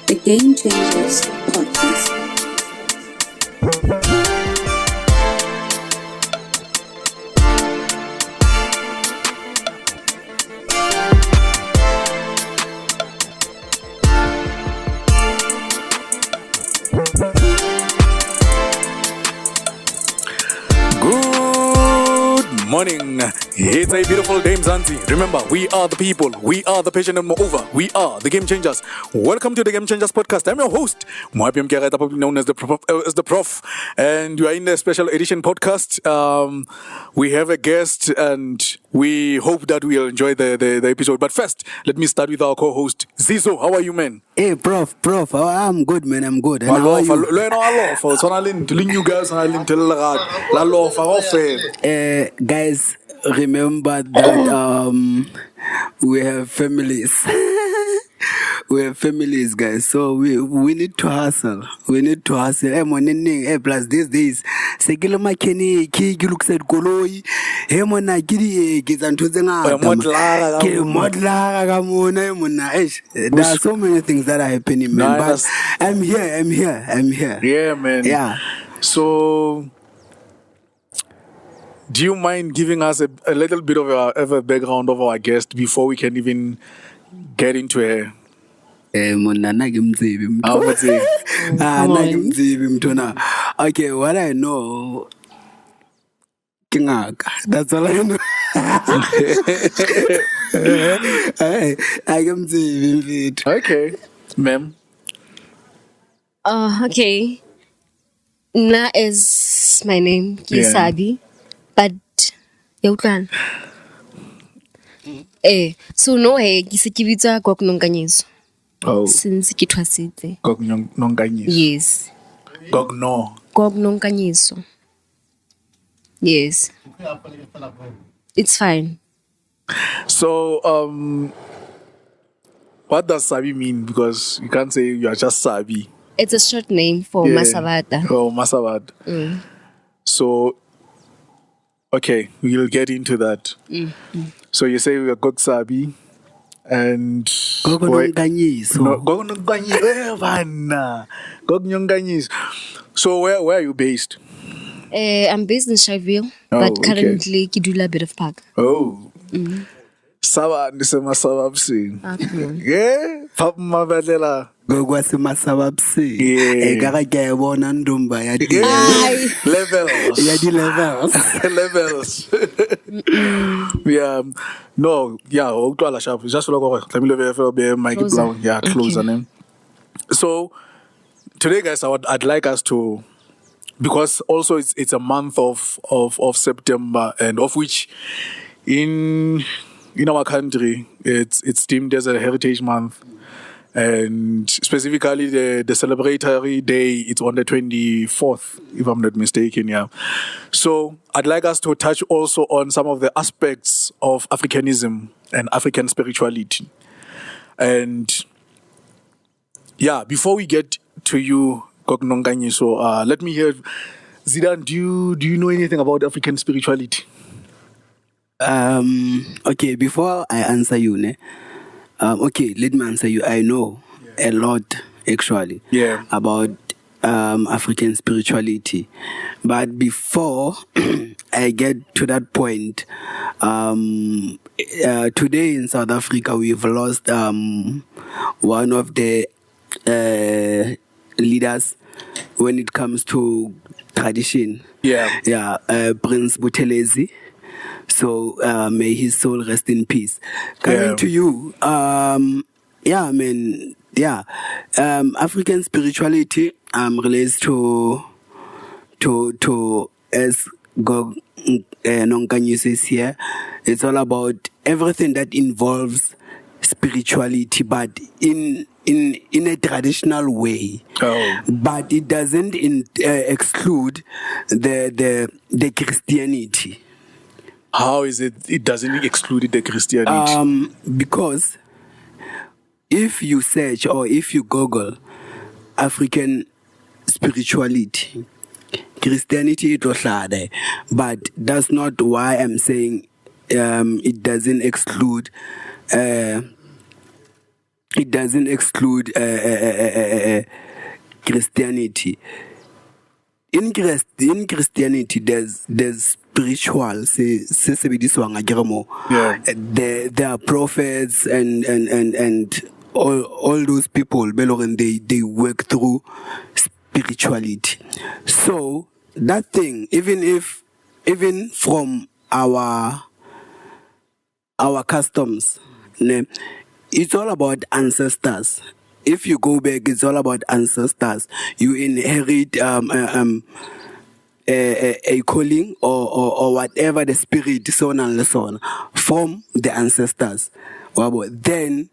The Game Changers Podcast. Good morning. It's a beautiful day, Mzansi. Remember, we are the people. We are the patient and moreover, we are the Game Changers. Welcome to the Game Changers Podcast. I'm your host, Moapi Mkereta, probably known as the Prof. And you are in the special edition podcast. We have a guest and we hope that we'll enjoy the episode. But first, let me start with our co-host, Zizo. How are you, man? Hey, Prof. I'm good, man. I'm good. And how are you? Guys, remember that we have families. We have families, guys. So we need to hustle. We need to hustle. Plus these days, sekilo makeni ki looks at goloi. Mona gidi gizantuzenga. There are so many things that are happening, man. But I'm here. Yeah, man. Yeah. So, do you mind giving us a little bit of a background of our guest before we can even get into her? Okay, what I know, that's all I know. I can see it. Okay, ma'am. Okay. Na is my name, Kisabi, but Yaukan. So no kisikibita Gogo Nonkanyiso. Oh, Since kitwasite. Gogo Nonkanyiso. Yes. Gogo Nonkanyiso. Yes. It's fine. So, what does Sabi mean? Because you can't say you are just Sabi. It's a short name for Masabata. Oh, Masabata. So, okay, we'll get into that. Mm-hmm. So you say we are Gogo Sabi and Gogo Nonkanyiso. Gogo Nonkanyiso. Gogo Nonkanyiso. So where are you based? I'm based in Shyville, but currently Kidula a bit of Park. Oh. Saba nisema sababsi. Yeah, Papa Mabalela. Gogo Masababsi. Egara kayabona ndumba yadi. Levels. Yadi levels. Levels. Yeah. No, yeah, uktwala sharp. Just look over. Let me leave Mike Brown. Yeah, closer name. So today, guys, I'd like us to, because also it's a month of September, and of which in our country it's deemed as a heritage month, and specifically the celebratory day, it's on the 24th, if I'm not mistaken. Yeah. So I'd like us to touch also on some of the aspects of Africanism and African spirituality. And yeah, before we get to you, Gogo Nonkanyiso, let me hear, Zidane, do you know anything about African spirituality? Okay, before I answer you, okay, let me answer you. I know a lot, actually, about African spirituality. But before I get to that point, today in South Africa, we've lost one of the leaders when it comes to tradition. Prince Buthelezi. So may his soul rest in peace. Coming to you, African spirituality relates to as Gogo Nonkanyiso is here. It's all about everything that involves spirituality, but in a traditional way. But it doesn't exclude the Christianity. How is it? It doesn't exclude the Christianity. Because if you search or if you Google African spirituality, Christianity it was there, but that's not why I'm saying it doesn't exclude it doesn't exclude Christianity. In Christianity, there's spiritual. Yeah. There are prophets and all those people. They work through spirituality. So that thing, even from our customs, it's all about ancestors. If you go back, it's all about ancestors. You inherit a calling or whatever the spirit, so on and so on, from the ancestors. Then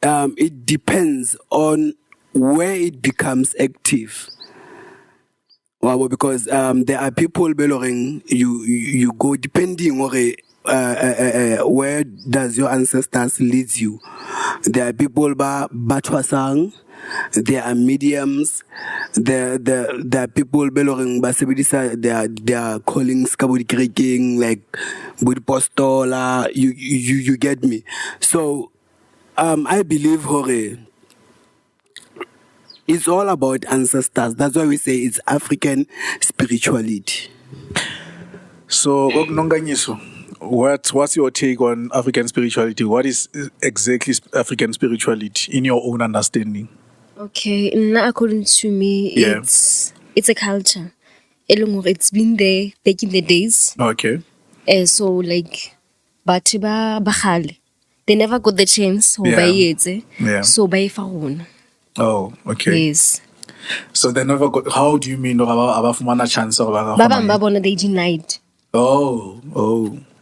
it depends on where it becomes active. Because there are people belonging, you go depending on where does your ancestors lead you. There are people batwasang, there are mediums, there are people belonging they are calling skabudi kreking like Budipostola, you get me. So I believe hore it's all about ancestors. That's why we say it's African spirituality. So, Gogo Nonkanyiso, what's your take on African spirituality? What is exactly African spirituality in your own understanding? Okay, now according to me, Yeah. it's a culture. It's been there back in the days. Okay. So like, batho ba bagale, they never got the chance ho ba Yeah. etse. Yeah. So ba e fa rona. Oh, okay. Yes. So they never got. How do you mean? Abafumana chance or Ba bang ba bona they denied. Oh,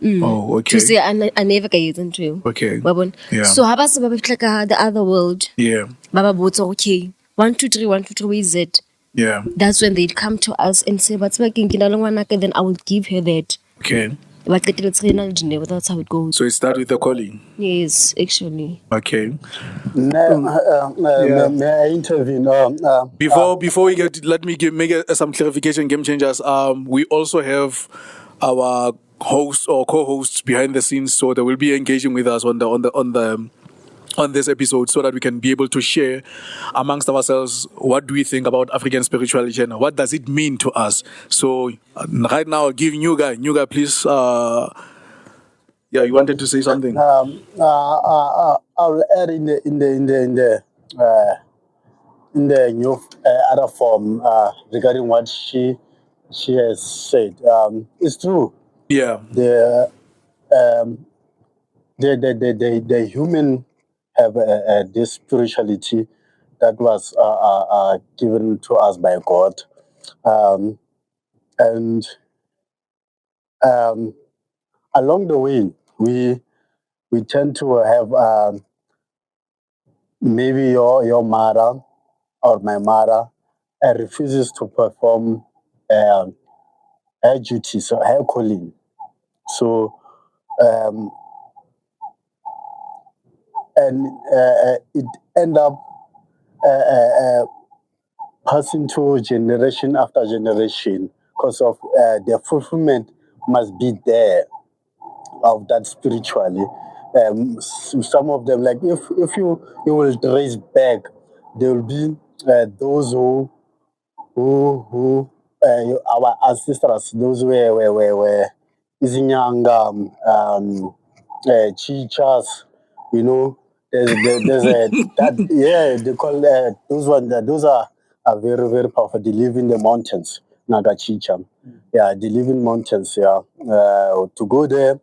okay. To say I never ka etsa ntho eo. Okay. Wa bona? Yeah. So ha ba se ba fitla ka the other world. Yeah. Ba ba botsa okay, 1 2 3 1 2 3 where is it? Yeah. That's when they'd come to us and say, "But then I will give her that." Okay. But that's how it goes. So it starts with the calling. Yes, actually. Okay. May I intervene? Before we get, let me make some clarification, game changers. We also have our hosts or co-hosts behind the scenes, so they will be engaging with us on this episode, so that we can be able to share amongst ourselves what do we think about African spirituality and what does it mean to us. So right now, I'll give new guy, please. Yeah, you wanted to say something. I'll add in the new other form regarding what she has said. It's true. Yeah. The human have this spirituality that was given to us by God, and along the way we tend to have maybe your mother or my mother refuses to perform her duties or her calling. So and it end up passing to generation after generation because of the fulfillment must be there of that spiritually. Some of them, like if you will trace back, there will be those who our ancestors, those were Izinyanga, Chichas, you know. There's a that yeah they call those one those are very very powerful. They live in the mountains, Naga Chicha. Yeah, they live in mountains. Yeah, to go there,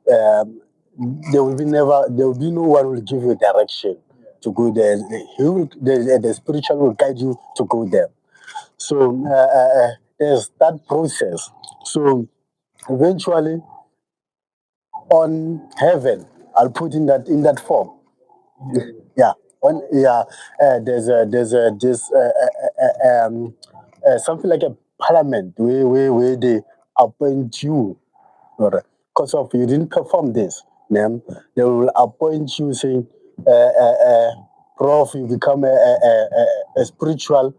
there will be no one will give you direction to go there. The spiritual will guide you to go there. So there's that process. So eventually, on heaven, I'll put in that form. Yeah, there's something like a parliament where they appoint you, because of you didn't perform this. Then they will appoint you saying, Prof, you become a spiritual,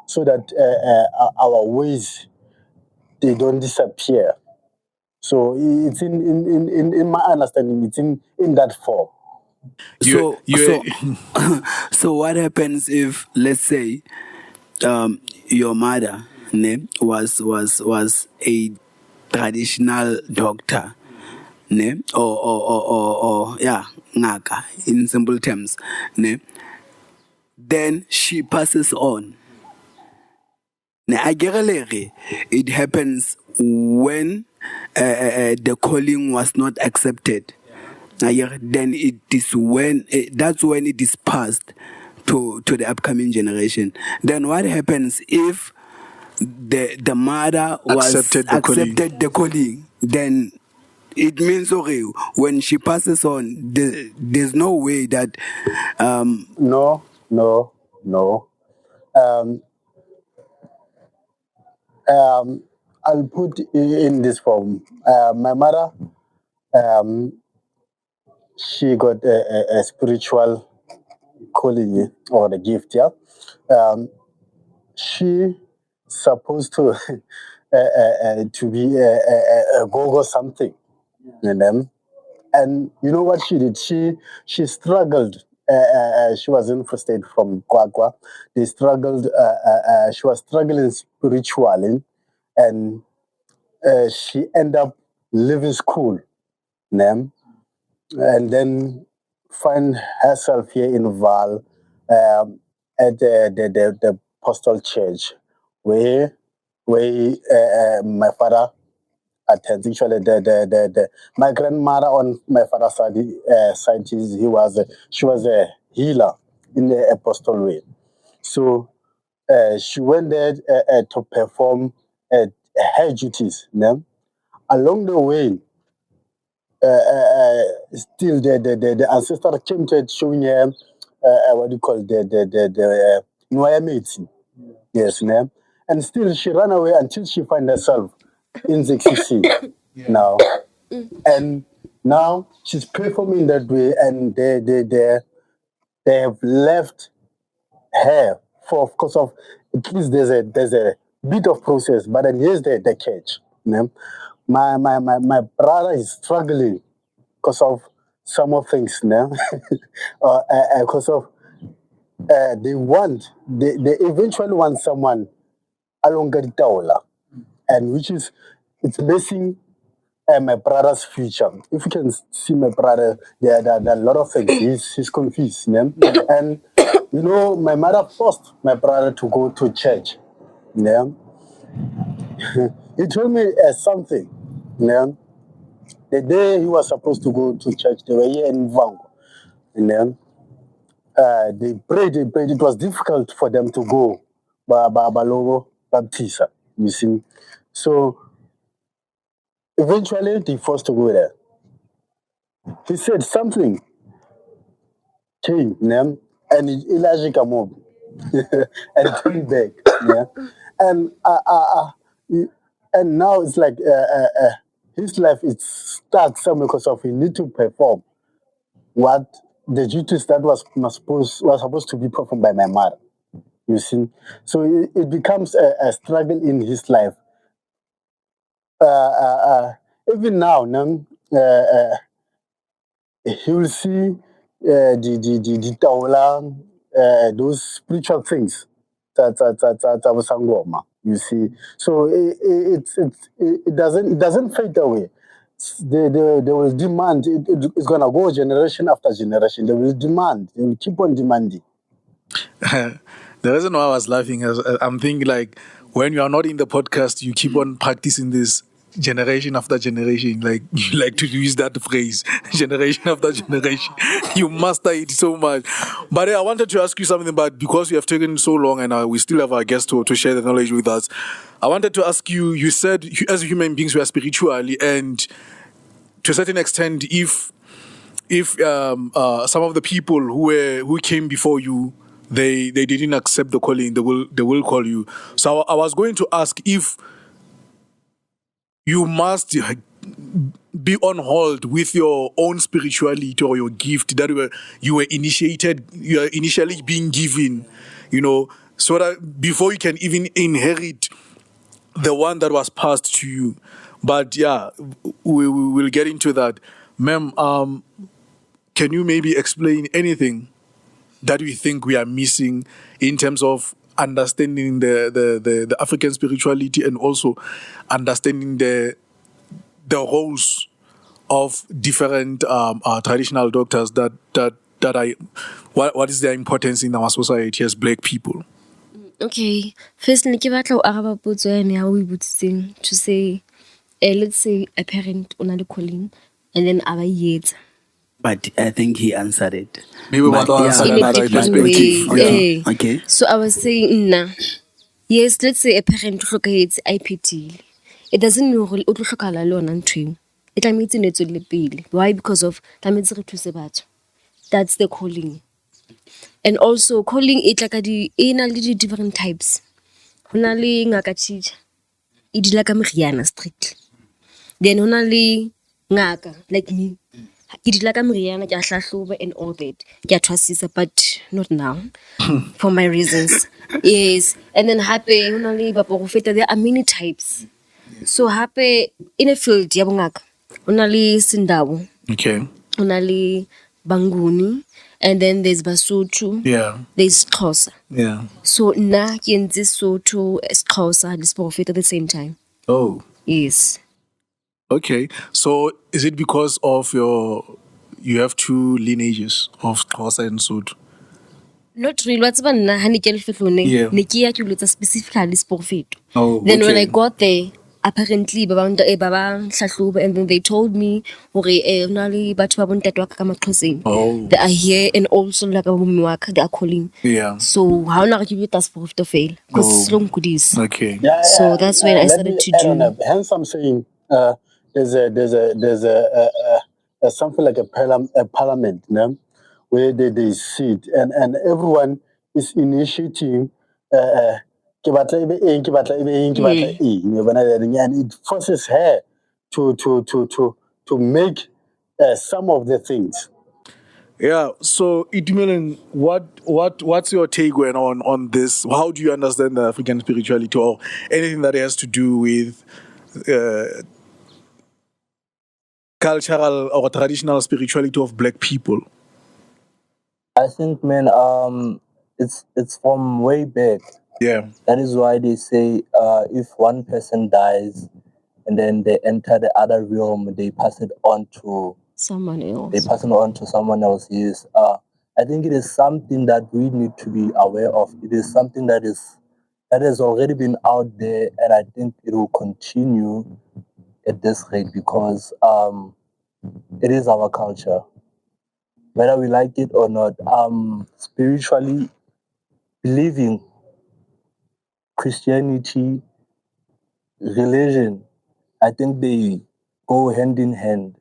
so that our ways they don't disappear. So it's in my understanding, it's in that form. You, you, So what happens if, let's say, your mother was a traditional doctor, ne, or yeah, ngaka in simple terms, ne, then she passes on. It happens when the calling was not accepted. Then it is when that's when it is passed to the upcoming generation. Then what happens if the mother was Accepted the calling. the calling? Then it means, okay, when she passes on, there's no way that No. I'll put in this form. My mother, she got a spiritual calling or a gift. Yeah, she supposed to be a Gogo something, and then. And you know what she did? She struggled. She was infested from Kwakwa. They struggled. She was struggling spiritually, and she ended up leaving school, né? And then find herself here in Val at the Postal Church, where my father attends. Actually, my grandmother on my father's side she was a healer in the apostle way. So she went there to perform her duties. No? Along the way, still the ancestor came to it showing her what do you call the Nwaya medicine. Yes, no? And still she ran away until she found herself in ZXC now. And now she's performing that way, and they have left her for, of course, of at least there's a bit of process, but then here's the catch. You know? My brother is struggling because of some of things now, because of they eventually want someone along the Taola, and which is it's messing my brother's future. If you can see my brother, there are a lot of things. He's confused. Yeah? And, you know, my mother forced my brother to go to church. Yeah? He told me something. Yeah? The day he was supposed to go to church, they were here in Vango. And they prayed. It was difficult for them to go. Balogo Baptista, you see. So eventually they forced to go there. He said something came, yeah? And Elijah came up and came back, yeah. And and now it's like his life is stuck somewhere because of he need to perform what the duties that was supposed to be performed by my mother. You see, so it becomes a struggle in his life. Even now, he will see the Taola, those spiritual things that was Sangoma. You see, so it doesn't fade away. They will demand. It's gonna go generation after generation. They will demand. They will keep on demanding. The reason why I was laughing is I'm thinking like when you are not in the podcast, you keep on practicing this generation after generation. Like you like to use that phrase, generation after generation. You master it so much. But I wanted to ask you something about because you have taken so long and we still have our guest to share the knowledge with us. I wanted to ask you. You said as human beings we are spiritually, and to a certain extent, if some of the people who came before you they didn't accept the calling, they will call you. So I was going to ask if you must be on hold with your own spirituality or your gift that you were initially being given, so that before you can even inherit the one that was passed to you. But yeah, we will get into that. Ma'am, can you maybe explain anything that we think we are missing in terms of understanding the African spirituality and also understanding the roles of different traditional doctors that are what is their importance in our society as Black people? Okay, first ne ke batla o araba potso ya ne ya o e botsitseng to say let's say a parent o na le calling and then a ba yetsa. But I think he answered it. Maybe we want to answer In a another different perspective. way. Yeah. Okay. So I was saying, nah. Yes, let's say a parent o hlokahetse IPT. It doesn't mean hore o tlo hlokahala le yona ntho eo. E tlametse ne tswele pele. Why? Because of tlametse re thuse batho. That's the calling. And also calling e tla ka e na le different types. Ho na le ngaka teacher. E dila ka meriana strictly. Then ho na le ngaka like me. Ke dila ka meriana ke a hlahloba and all that. Ke a thwasisa but not now. For my reasons. Yes. And then hape ho na le baprofeta, there are many types. So hape in a field ya bongaka ho na le Sindabo. Okay. Ho na le Banguni. And then there's Basotho. Yeah. There's Xhosa. Yeah. So na ke entse Sotho, Xhosa, le Sprofeta at the same time. Oh. Yes. Okay. So is it because of you have two lineages of Xhosa and Sotho? Not really. What's about na hani ke lefetlone? Yeah. Ne ke ya ke lotsa specifically Sprofeta. Oh, Then when okay. I got there, apparently ba hlahloba, and then they told me hore na le batho ba bontate wa ka Maxhoseng. Oh. They are here and also like ba bomme wa ka they are calling. Yeah. So how na ke bita Sprofeta fail because it's long goodies. Okay. So that's when I started to do. Hence, I'm saying there's a something like a parliament, no? Where they sit and everyone is initiating. Ke batla ebe eng, ke batla ebe eng, ke batla eng, you know, and it forces her to make some of the things. Yeah. So Itumeleng, what's your take on this? How do you understand the African spirituality or anything that has to do with cultural or traditional spirituality of Black people? I think, man, it's from way back. Yeah. That is why they say if one person dies and then they enter the other realm, they pass it on to Someone else. they pass it on to someone else. Yes. I think it is something that we need to be aware of. It is something that has already been out there, and I think it will continue at this rate because it is our culture. Whether we like it or not, spiritually believing, Christianity, religion, I think they go hand in hand.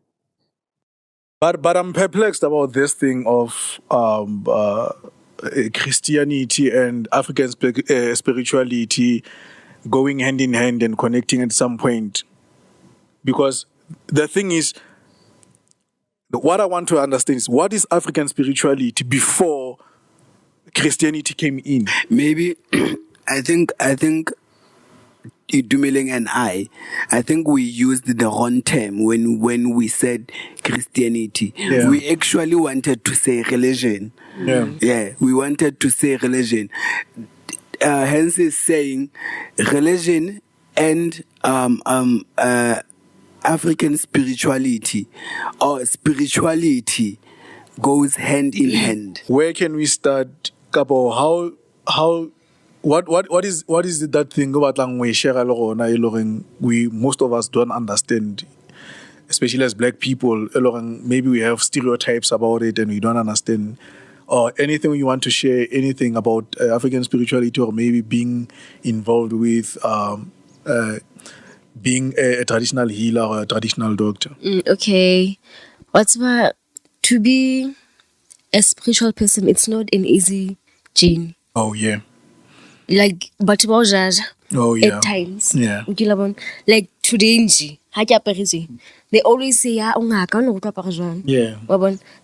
But I'm perplexed about this thing of Christianity and African spirituality going hand in hand and connecting at some point. Because the thing is, what I want to understand is what is African spirituality before Christianity came in? Maybe I think Dumeling and I think we used the wrong term when we said Christianity. Yeah. We actually wanted to say religion. Yeah. We wanted to say religion. Hence is saying religion and African spirituality or spirituality goes hand in hand. Where can we start, Kabo? What is it that thing about language we most of us don't understand, especially as Black people? Maybe we have stereotypes about it and we don't understand. Or anything you want to share, anything about African spirituality, or maybe being involved with being a traditional healer or a traditional doctor. Okay. What's about to be a spiritual person? It's not an easy journey. Oh yeah. Like but Oh yeah. at times. Yeah. Like today they always say yeah.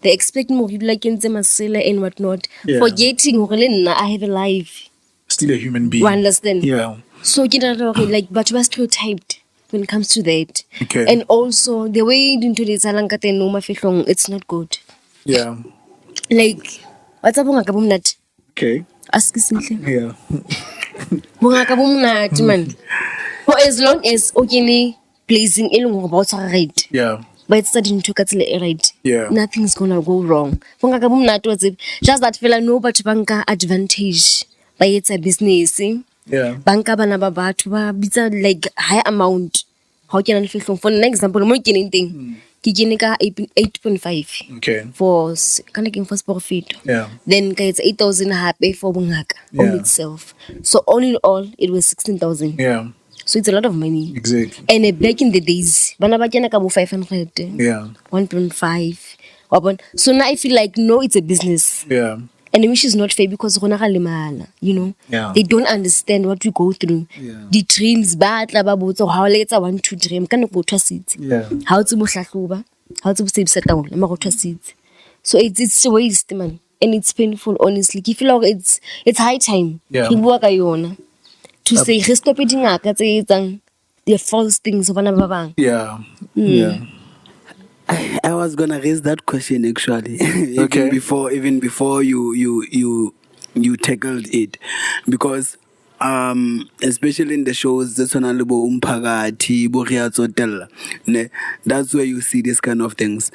They expect more like masela and whatnot. Yeah. Forgetting I have a life. Still a human being. You understand? Yeah. So like but you are stereotyped when it comes to that. Okay. And also the way into this it's not good. Yeah. Like what's up bongaka bo monate? Okay. Ask something. Yeah. Bongaka bo monate man. For as long as okay placing e leng about right. Yeah. But it's dintho ka tsela e right. Yeah. Nothing's gonna go wrong. Bongaka bo monate wa tsebe. Just that fela no batho ba nka advantage ba etsa business. Yeah. Banka bana ba batho ba bitsa like high amount. How can I feel for an example mo keneng teng? Ke kene ka 8.5 Okay. for kana ke for profit. Yeah. Then ka it's 8,000 happy for bongaka Yeah. on itself. So all in all it was 16,000. Yeah. So it's a lot of money. Exactly. And back in the days, bana ba kena ka bo 500. Yeah. 1.5. So now I feel like no, it's a business. Yeah. And which is not fair because you know, Yeah. they don't understand what we go through. Yeah. The dreams, ba botsa how let's want to dream. Can go to seats. Yeah. How to bushahluba, how to save settle, go to seats. So it's a waste, man, and it's painful. Honestly, I feel like it's high time. Yeah. To say stop it the false things of another bang. Yeah. Yeah. I was gonna raise that question actually, Okay. even before you tackled it, because especially in the shows that's on umpagati that's where you see this kind of things.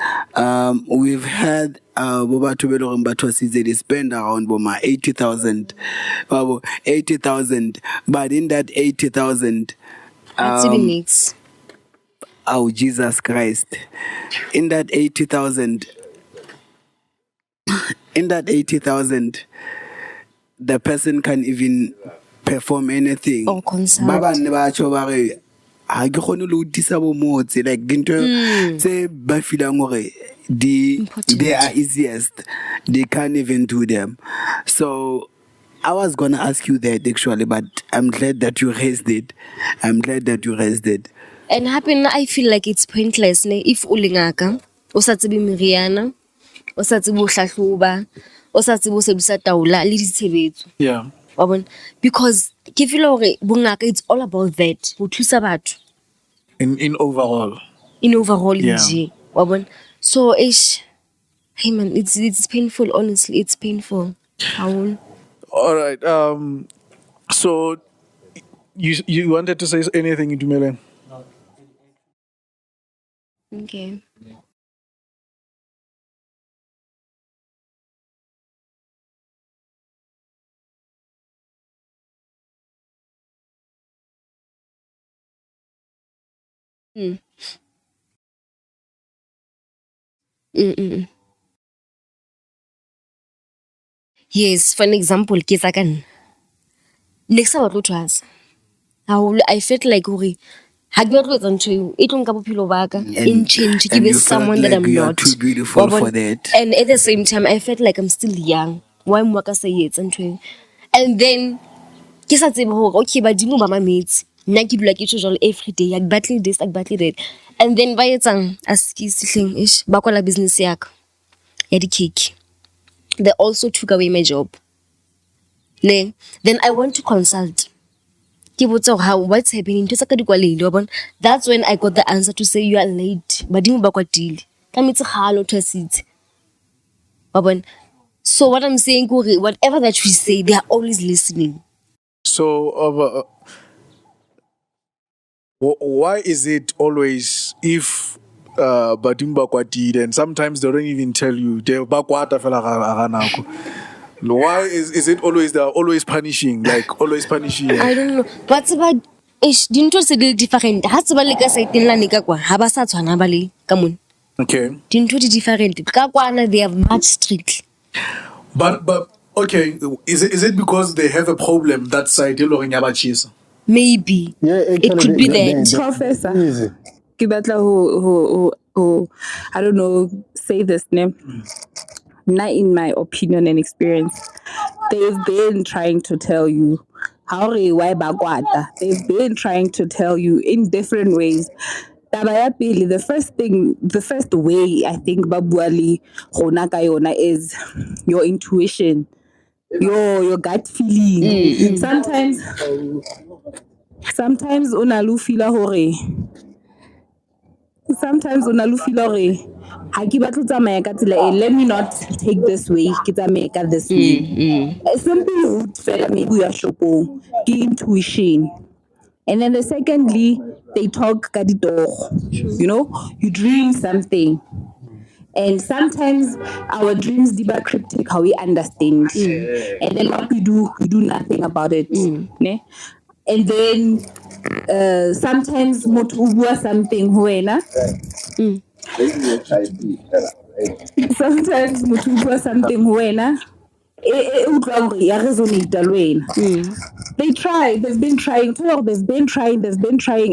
We've had they spend around 80,000, 80,000, but in that 80,000, That's the mix. oh Jesus Christ, in that 80,000, the person can even perform anything. Or concert. Baba ne ba tjho ba re ha ke kgone le ho disa bo motse, like dinto tse ba feelang hore they are easiest, they can't even do them. So I was gonna ask you that actually, but I'm glad that you raised it. And happen, I feel like it's pointless if ulingaka o sa tsebe meriana o sa tsebe ho hlahloba o sa tsebe ho sebedisa taola le ditshebetso. Yeah. Because ke feel hore bongaka it's all about that ho thusa batho In overall. Yeah. nje wa bona. So hey man, it's painful, honestly, it's painful. All right. So you wanted to say anything, Dumele? Okay. Yes, for an example, ke tsa ka nna. Next time tlo trust. I felt like hore ha ke batla ho etsa ntho eo e tlo nka bophelo ba ka in change ke and be you felt someone that like I'm you are not. too beautiful Wa bona? for that. And at the same time I felt like I'm still young. Why mo ka sa etsa ntho eo? And then ke sa tsebe hore okay badimo ba mametse. Nna ke dula ke tjho jalo every day. Ak battle this, ak battle that. And then ba etsang as ke sihleng ba kwala business ya ka ya di-cake. They also took away my job. Then I went to consult. How what's happening? That's when I got the answer to say you are late. Badimo ba kwatile. Ka metsi khalo thasitse. So what I'm saying, whatever that we say, they are always listening. So why is it always if Badimba kwatile and sometimes they don't even tell you they bakwata fela ga nako? Why is it always they're always punishing, like always punishing? I don't know. What's about dintho se di different. Ha se ba le ka side la nika kwa ha ba sa tshwana ba le ka mona. Okay. Dintho di different. Ka kwana they have much strict. But okay, is it because they have a problem that side? Maybe. Yeah, It could be that. Professor. Easy. Ke batla who I don't know, say this name. Not in my opinion and experience. They've been trying to tell you how why bagwata. They've been trying to tell you in different ways. Taba ya pele, the first way I think babuali gona ka yona is your intuition, your gut feeling. Sometimes unalu feel hore sometimes o na le feel hore ha ke batla ho tsamaya ka tsela e, let me not take this way, ke tsamaye ka this way. A simple route fela maybe we are shopong ke intuition. And then the secondly, they talk ka ditoro. You know, you dream something. And sometimes our dreams diba cryptic how we understand. And then what we do nothing about it. Ne? And then sometimes motho o bua something ho wena. Sometimes motho o bua something ho wena. E utlwa hore ya resonate le wena. They've been trying,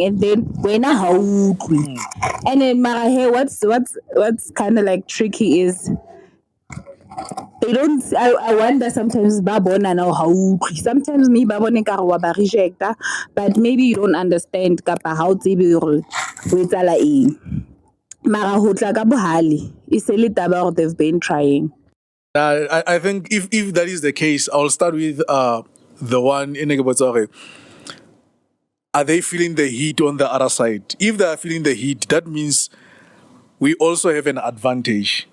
and then wena ha utlwi. And then mara hey, what's kind of like tricky is they don't. I wonder sometimes ba bona now how utlwi. Sometimes me ba bone ka wa ba rejecta, but maybe you don't understand kapa how tsebe hore ho etsala eng. Mara ho tla ka bohale e se le taba hore they've been trying. I think if that is the case, I'll start with the one in Negebotsore. Are they feeling the heat on the other side? If they are feeling the heat, that means we also have an advantage.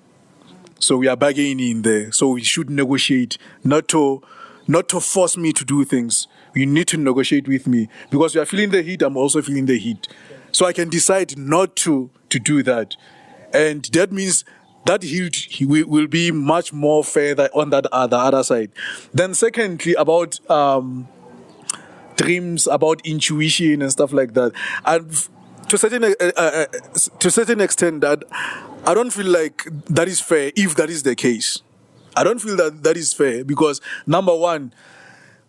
So we are bargaining there. So we should negotiate, not to force me to do things. You need to negotiate with me because you are feeling the heat. I'm also feeling the heat. So I can decide not to do that, and that means that heat will be much more fair on that the other side. Then secondly, about dreams, about intuition and stuff like that, and to a certain extent, that I don't feel like that is fair. If that is the case, I don't feel that is fair because number one,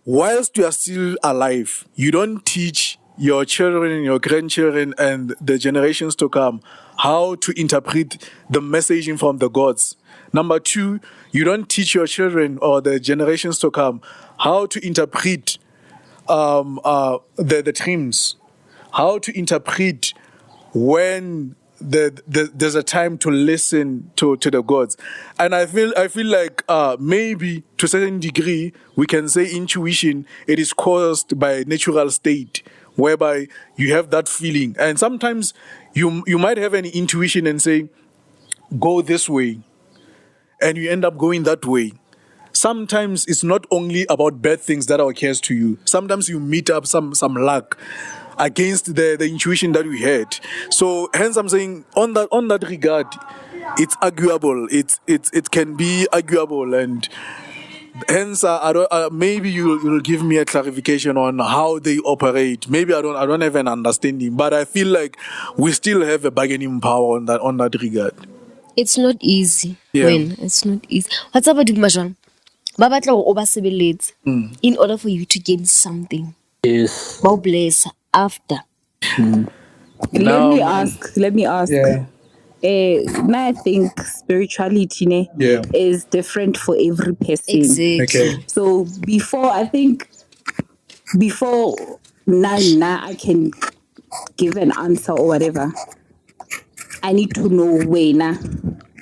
whilst you are still alive, you don't teach your children, your grandchildren, and the generations to come how to interpret the messaging from the gods. Number two, you don't teach your children or the generations to come how to interpret the dreams, how to interpret when there's a time to listen to the gods. And I feel like maybe to a certain degree we can say intuition, it is caused by natural state whereby you have that feeling, and sometimes you might have an intuition and say go this way and you end up going that way. Sometimes it's not only about bad things that occurs to you. Sometimes you meet up some luck against the intuition that we had. So hence I'm saying on that regard, it's arguable. It can be arguable, and hence maybe you'll give me a clarification on how they operate. Maybe I don't have an understanding, but I feel like we still have a bargaining power on that regard. It's not easy. Yeah. When it's not easy. What's up with Majang? Ba batla hore o ba sebeletse in order for you to gain something. Yes. Ba o bless after. Let me ask. Yeah. Now I think spirituality is different for every person. Exactly. Okay. So before now I can give an answer or whatever, I need to know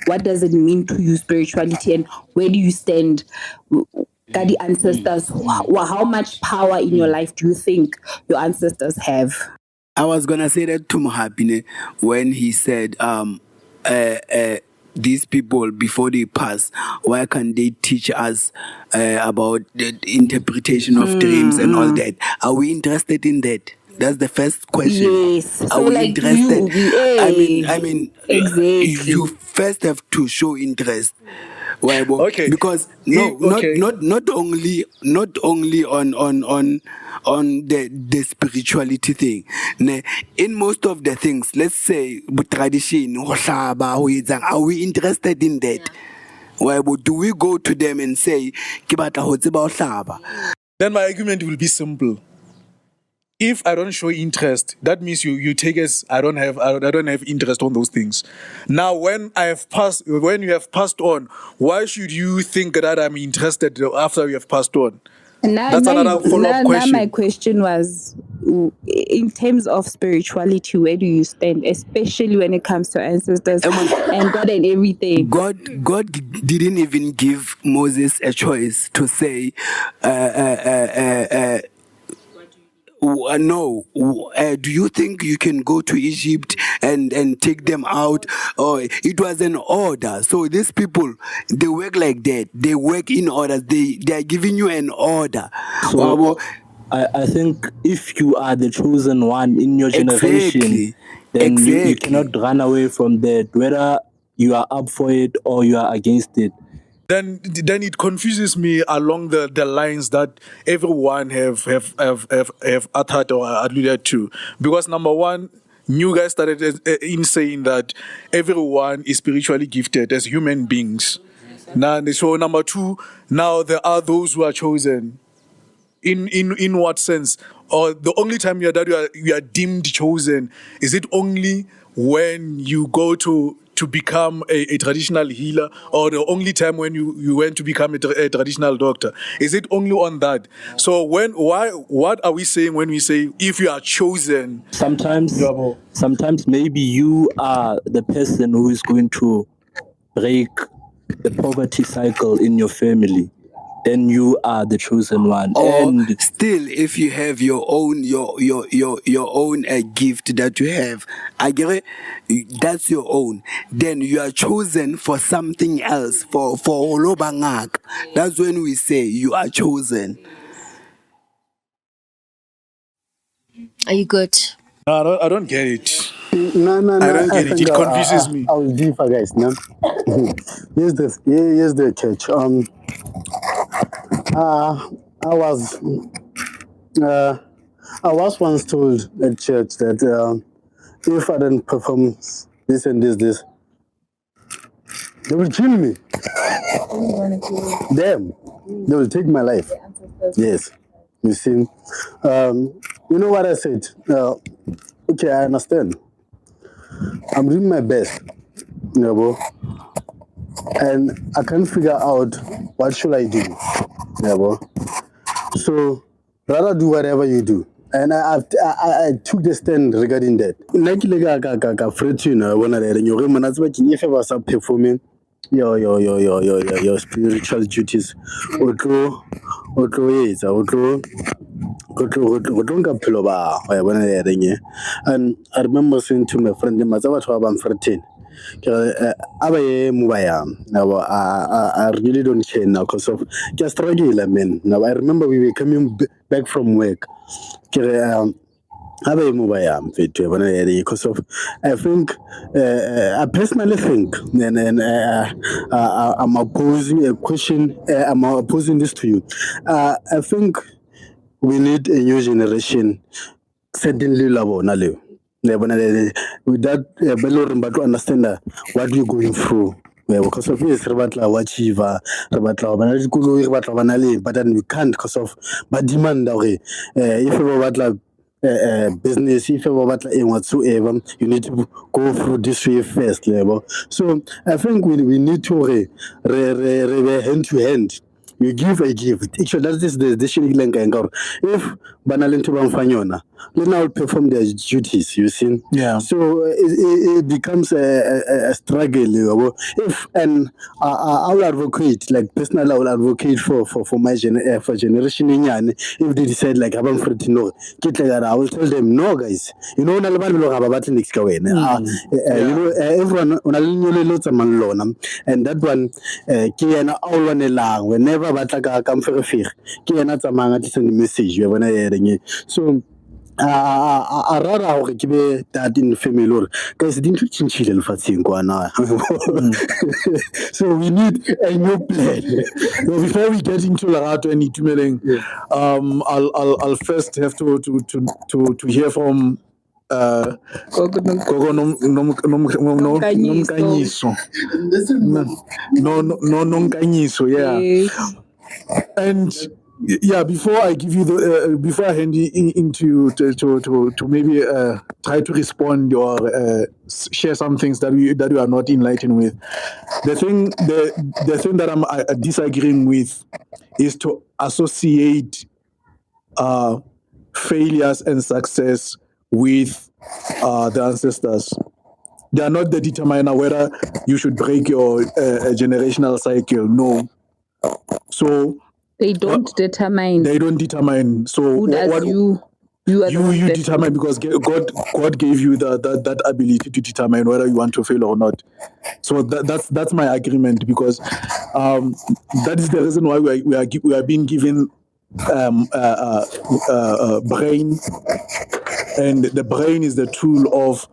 what does it mean to you spirituality, and where do you stand? Got the ancestors, how much power in your life do you think your ancestors have? I was gonna say that to Mohapine when he said, these people before they pass, why can't they teach us about the interpretation of dreams and all that? Are we interested in that? That's the first question. Yes. Are So we like interested? I mean, exactly. you first have to show interest. Why? Okay. Because not only on the spirituality thing. In most of the things, let's say tradition, are we interested in that? Why? Do we go to them and say, Then my argument will be simple. If I don't show interest, that means you take as I don't have interest on those things. Now, when you have passed on, why should you think that I'm interested after you have passed on? That's another follow-up question. Now my question was, in terms of spirituality, where do you stand, especially when it comes to ancestors and God and everything? God didn't even give Moses a choice to say, No. Do you think you can go to Egypt and take them out? Or it was an order. So these people, they work like that. They work in orders. They are giving you an order. So I think if you are the chosen one in your generation, then you cannot run away from that, whether you are up for it or you are against it. Then it confuses me along the lines that everyone have uttered or alluded to. Because number one, you guys started in saying that everyone is spiritually gifted as human beings. Now, so number two, now there are those who are chosen. In what sense? Or the only time you are deemed chosen, is it only when you go to become a traditional healer, or the only time when you went to become a traditional doctor? Is it only on that? So what are we saying when we say if you are chosen? Sometimes maybe you are the person who is going to break the poverty cycle in your family. Then you are the chosen one. Or and still, if you have your own gift that you have, I get it, that's your own. Then you are chosen for something else, for Olobangak. That's when we say you are chosen. Are you good? No, I don't get it. No. I don't get it. It confuses me. I will differ, guys. No, here's the catch. I was once told at church that if I don't perform this and this, they will kill me. Them, they will take my life. Yes, you see. You know what I said? Okay, I understand. I'm doing my best, and I can't figure out what should I do, So rather do whatever you do. And I took the stand regarding that. If I was performing your spiritual duties, and I remember saying to my friend, I'm 13. I really don't care now because of just regular men. Now I remember we were coming back from work. Because of I think I personally think and I'm opposing a question. I'm opposing this to you. I think we need a new generation. Certainly, with that, but to understand what we're going through. Because of this, but then we can't because of but demand if you business, if you whatsoever, you need to go through this way first, level. So I think we need to hand to hand. You give, I give. Actually, that is the decision. If Banalento Bamfanyona, they now perform their duties, you see. Yeah. So it becomes a struggle. If and I will advocate, like personally, I will advocate for my for generation if they decide like I'm free no, I will tell them no, guys. You know, everyone and that one whenever batla ka mferefere ke yena tsamanga tse send message ya bona ya so a rara hore ke be that in family or guys dintho tshintshile lefatsheng kwana so we need a new plan. So before we get into Larato and Itumeleng, I'll first have to hear from Gogo Nonkanyiso. Nonkanyiso, yeah. Yes. And yeah, before I give you the before I hand you into to maybe try to respond or share some things that we are not enlightened with, the thing that I'm disagreeing with is to associate failures and success with the ancestors. They are not the determiner whether you should break your generational cycle. No. So they don't determine. They don't determine. So who does you? You are the one you that determine, because God gave you that ability to determine whether you want to fail or not. So that's my agreement, because that is the reason why we are being given brain, and the brain is the tool of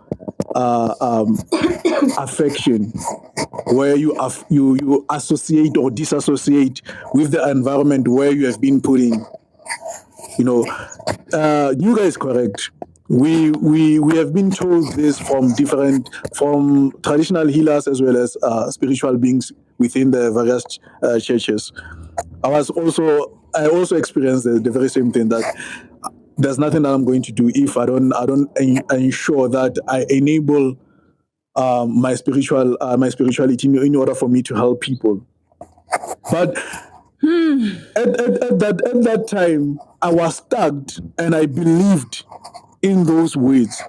affection, where you associate or disassociate with the environment where you have been put in. You guys is correct. We have been told this from traditional healers as well as spiritual beings within the various churches. I also experienced the very same thing, that there's nothing that I'm going to do if I don't ensure that I enable my spirituality in order for me to help people. But at that time, I was stuck and I believed in those words.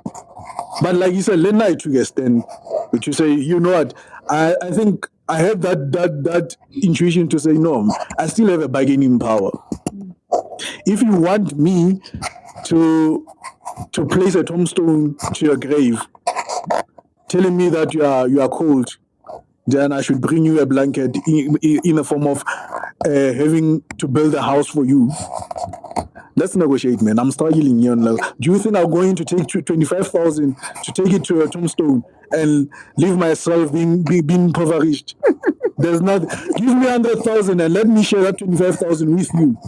But like you said, Lena, I took a stand, which you say, you know what? I think I have that intuition to say, no, I still have a bargaining power. If you want me to place a tombstone to your grave, telling me that you are cold, then I should bring you a blanket in the form of having to build a house for you. Let's negotiate, man. I'm struggling here. Do you think I'm going to take 25,000 to take it to a tombstone and leave myself being impoverished? There's not. Give me 100,000 and let me share that 25,000 with you.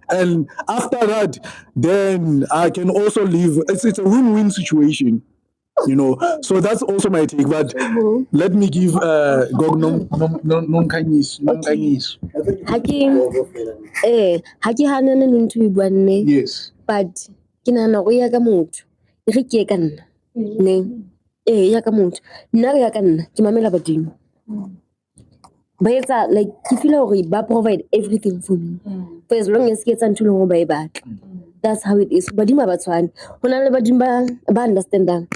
And after that, then I can also leave. It's a win-win situation. So that's also my take. But let me give Gogo Nonkanyiso. Ha ke hanane le ntho e buang ne. Yes. But ke nahana go ya ka motho. E re ke ye ka nna. Ne. Ya ka motho. Nna re ya ka nna ke mamela badimo. Ba etsa like ke feel hore ba provide everything for me. For as long as ke etsa ntho le hore ba e batla. That's how it is. Badimo ba tshwane. Ho na le badimo ba understandang.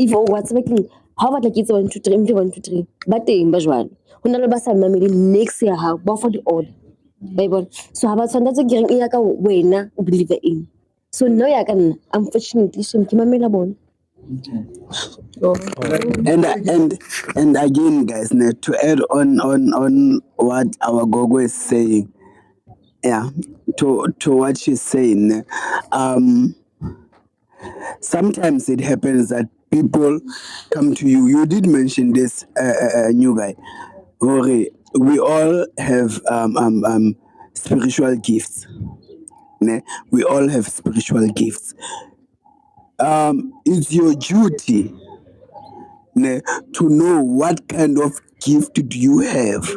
If what's making how about like it's 1 2 3 1 2 3 ba teng ba jwale ho na le ba sa mamele next year ha ba for the order Bible so ha ba tshwantse ke reng e ya ka wena o believe in so no ya ka nna unfortunately so ke mamela bona. And again, guys, to add on what our Gogo is saying, to what she's saying, sometimes it happens that people come to you. You did mention this, new guy. We all have spiritual gifts. We all have spiritual gifts. It's your duty to know what kind of gift do you have.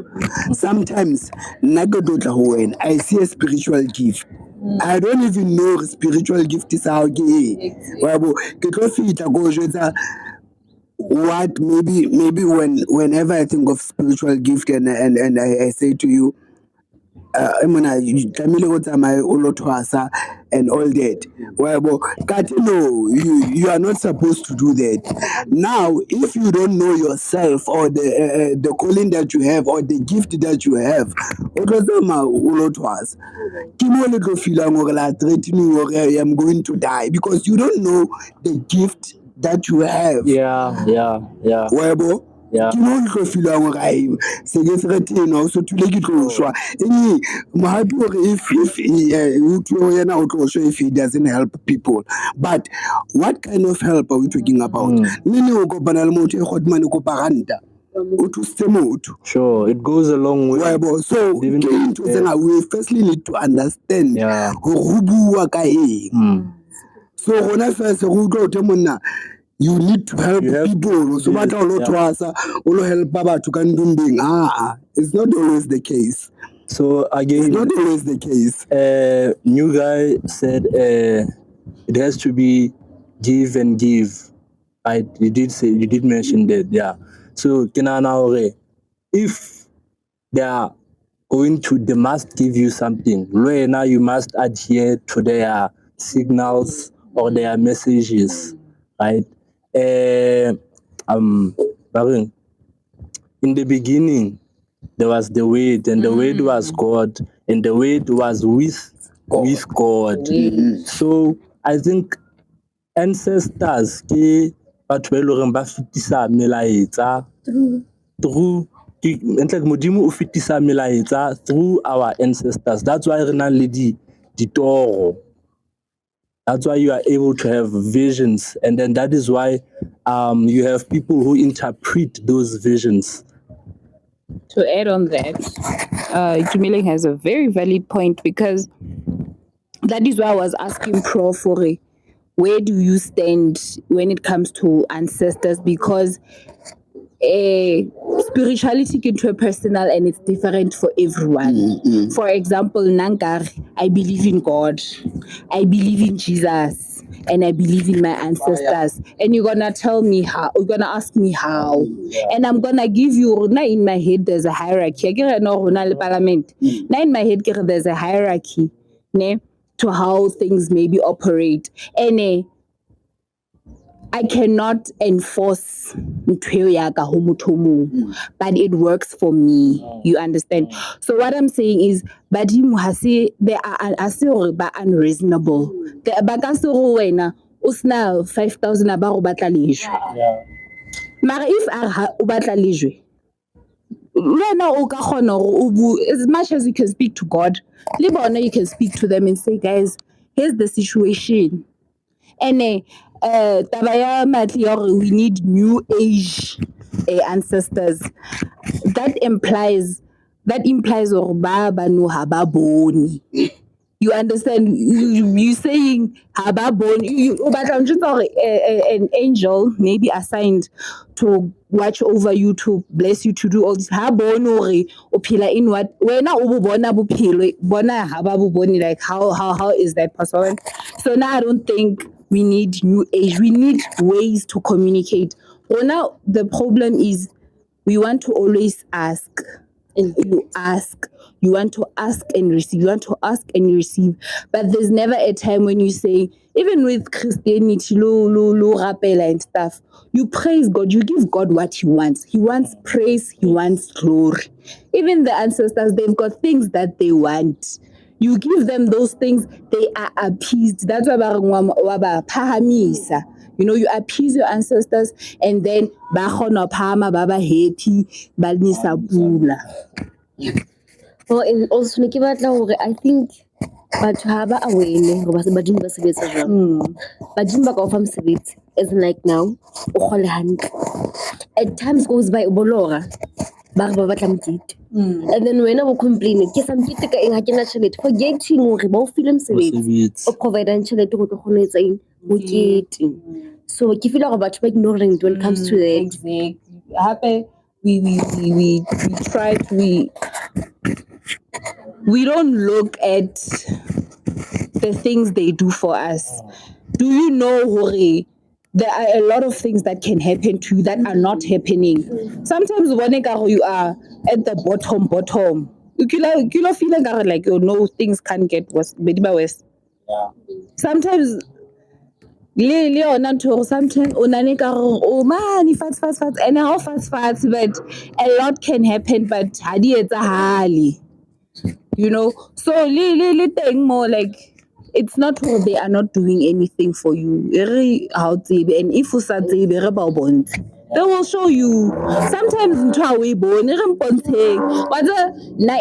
Sometimes I see a spiritual gift. I don't even know spiritual gift is how what maybe whenever I think of spiritual gift and I say to you, and all that. No, you are not supposed to do that. Now, if you don't know yourself or the calling that you have or the gift that you have, I'm going to die because you don't know the gift that you have. Yeah. Yeah. Ke mo tlo feel gore ai se ke threaten so tule ke tlo shwa mohapi gore if yena o tlo shwa if he doesn't help people, but what kind of help are we talking about? Nne o kopana le motho e godmane ko paranta o thusitse motho. Sure, it goes a long way. So we firstly need to understand go bua ka eng. So rona first go tlo te monna you need to help people. So help it's not always the case. So again, it's not always the case. New guy said it has to be give and give. You did mention that, yeah. So if they are they must give you something. Now you must adhere to their signals or their messages, right? In the beginning there was the Word, and the Word was God, and the Word was with God. So I think ancestors ke batho ba ile hore ba fetisa melaetsa through modimo o fetisa melaetsa through our ancestors. That's why re na le ditoro. That's why you are able to have visions, and then that is why you have people who interpret those visions. To add on that, Jumiling has a very valid point, because that is why I was asking Prof for where do you stand when it comes to ancestors, because spirituality can be personal and it's different for everyone. For example, Nankar, I believe in God, I believe in Jesus, and I believe in my ancestors. And you're gonna tell me how, you're gonna ask me how, and I'm gonna give you. Now in my head there's a hierarchy. Parliament. Now in my head there's a hierarchy, ne, to how things maybe operate, and I cannot enforce ntho ya ka ho motho mong, but it works for me. You understand? So what I'm saying is, badimo ha se they are se ba unreasonable. Ba ka se go wena o sna 5,000 ba go batla lejwe. Mara if o batla lejwe, wena o ka kgona gore as much as you can speak to God, le bona you can speak to them and say, guys, here's the situation. And taba ya matli ya gore we need new age ancestors, that implies gore ba no ha ba bone. You understand? You saying ha ba bone, you batla ntse gore an angel maybe assigned to watch over you, to bless you, to do all this. Ha bone gore o phela in what wena o bo bona bophelo bona ha ba bo bone, like how is that possible? So now I don't think we need new age. We need ways to communicate. Well, now the problem is we want to always ask. And you want to ask and receive, you want to ask and receive. But there's never a time when you say, even with Christianity, lo rapela and stuff, you praise God, you give God what He wants. He wants praise, He wants glory. Even the ancestors, they've got things that they want. You give them those things, they are appeased. That's why pahamisa. You know, you appease your ancestors, and then ba kgona phama ba happy ba nisa pula. Well, and also ke batla hore I think batho ha ba aware gore badimo ba sebetsa jwang. Badimo ba ka o fa mosebetsi as in like now o kgole hantle. At times goes by bolora ba re ba batla mokete. And then wena o complain ke sa mokete ka eng ha ke na tšhelete, forgetting hore ba o file mosebetsi o provide tšhelete go tlo kgona etsa eng mokete. So ke feel like batho ba ignoring when it comes to that. Exactly. Happen we try to we don't look at the things they do for us. Do you know, Hori, there are a lot of things that can happen to you that are not happening. Sometimes when you are at the bottom, you feel like you know things can't get worse. Yeah. Sometimes sometimes oh man, fast, and how fast, but a lot can happen, but you know, so thing more like it's not what they are not doing anything for you. And if you they will show you. Sometimes but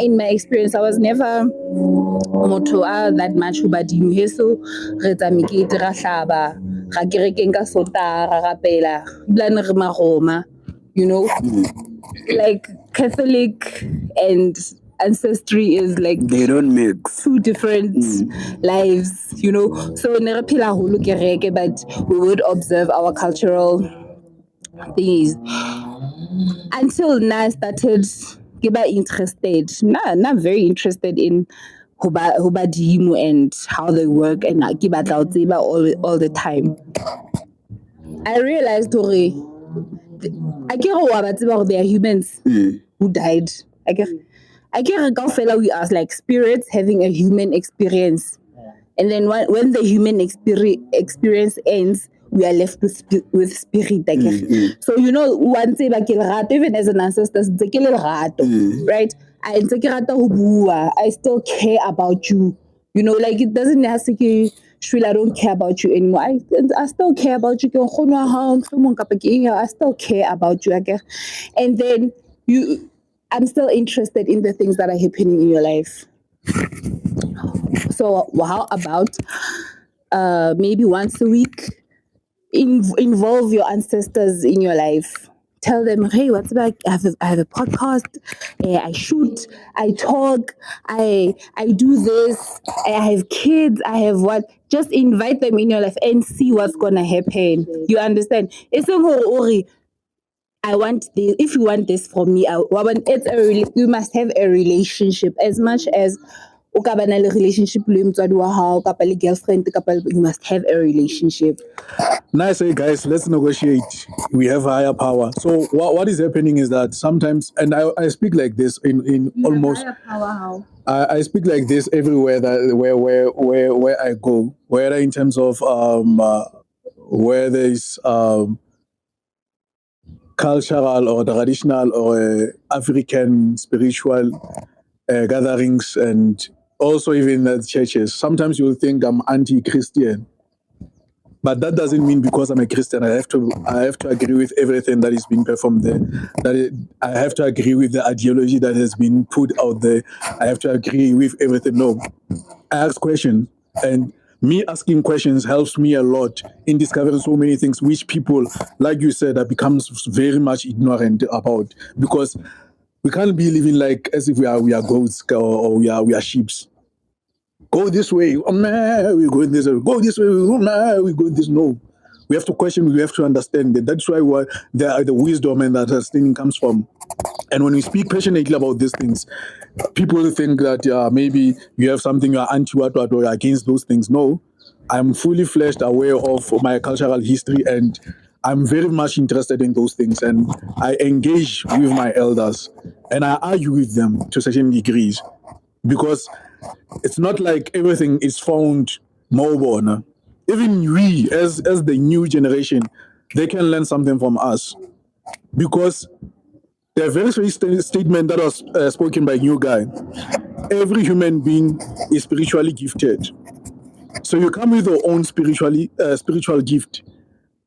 in my experience, I was never motho that much badimo heso re tsa mekete ra hlaba ra kerekeng ka sotara ra pela blane re magoma, you know, like Catholic and ancestry is like they don't mix, two different lives, you know. So ne re phela holo kereke, but we would observe our cultural things until now I started interested. Now very interested in Hobadimo and how they work, and all the time. I realized they are humans who died. I can't we are like spirits having a human experience. And then when the human experience ends, we are left with spirit. So, you know, one thing like even as an ancestor, right? I still care about you. You know, like it doesn't have to be Shwil, I don't care about you anymore. I still care about you. I still care about you. And then I'm still interested in the things that are happening in your life. So how about maybe once a week, involve your ancestors in your life. Tell them, hey, what's about? I have a podcast. I shoot. I talk. I do this. I have kids. I have what? Just invite them in your life and see what's gonna happen. You understand? It's a whole I want this. If you want this from me, you must have a relationship as much as relationship girlfriend. You must have a relationship. Nice, hey guys, let's negotiate. We have higher power. So what is happening is that sometimes, and I speak like this in almost Higher power, how? I speak like this everywhere that where I go, whether in terms of where there is cultural or traditional or African spiritual gatherings, and also even at churches. Sometimes you'll think I'm anti-Christian, but that doesn't mean because I'm a Christian I have to agree with everything that is being performed there. I have to agree with the ideology that has been put out there. I have to agree with everything. No, I ask questions, and me asking questions helps me a lot in discovering so many things which people, like you said, that becomes very much ignorant about, because we can't be living like as if we are goats or we are sheeps. Go this way, oh man, we go this way. Go this way, oh man, we go this. No, we have to question. We have to understand that. That's why the wisdom and that understanding comes from. And when we speak passionately about these things, people think that maybe you have something you're anti-what or you're against those things. No, I'm fully fleshed aware of my cultural history, and I'm very much interested in those things. And I engage with my elders, and I argue with them to certain degrees, because it's not like everything is found mobile. Even we, as the new generation, they can learn something from us, because the very statement that was spoken by New Guy, every human being is spiritually gifted. So you come with your own spiritual gift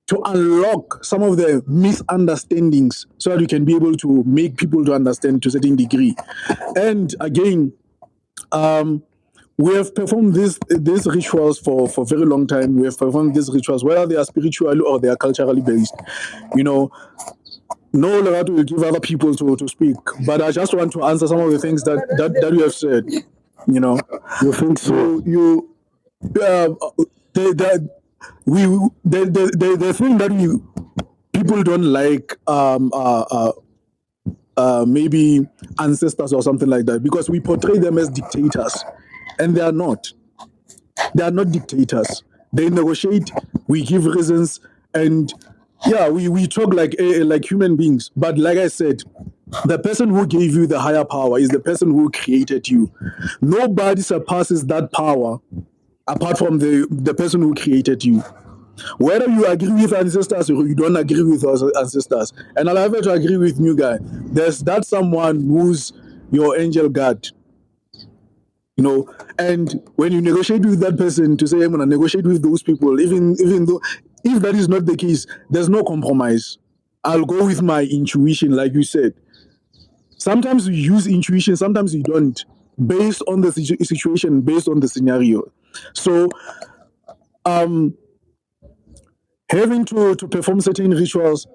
to unlock some of the misunderstandings so that you can be able to make people to understand to a certain degree. And again, we have performed these rituals for a very long time. We have performed these rituals, whether they are spiritually or they are culturally based. No, Lerato will give other people to speak, but I just want to answer some of the things that you have said. You think so? The thing that people don't like maybe ancestors or something like that, because we portray them as dictators, and they are not. They are not dictators. They negotiate. We give reasons, and yeah, we talk like human beings. But like I said, the person who gave you the higher power is the person who created you. Nobody surpasses that power apart from the person who created you. Whether you agree with ancestors or you don't agree with ancestors, and I'll have to agree with New Guy, there's that someone who's your angel guard. And when you negotiate with that person to say, I'm going to negotiate with those people, even though, if that is not the case, there's no compromise. I'll go with my intuition, like you said. Sometimes we use intuition, sometimes we don't, based on the situation, based on the scenario. So, having to perform certain rituals,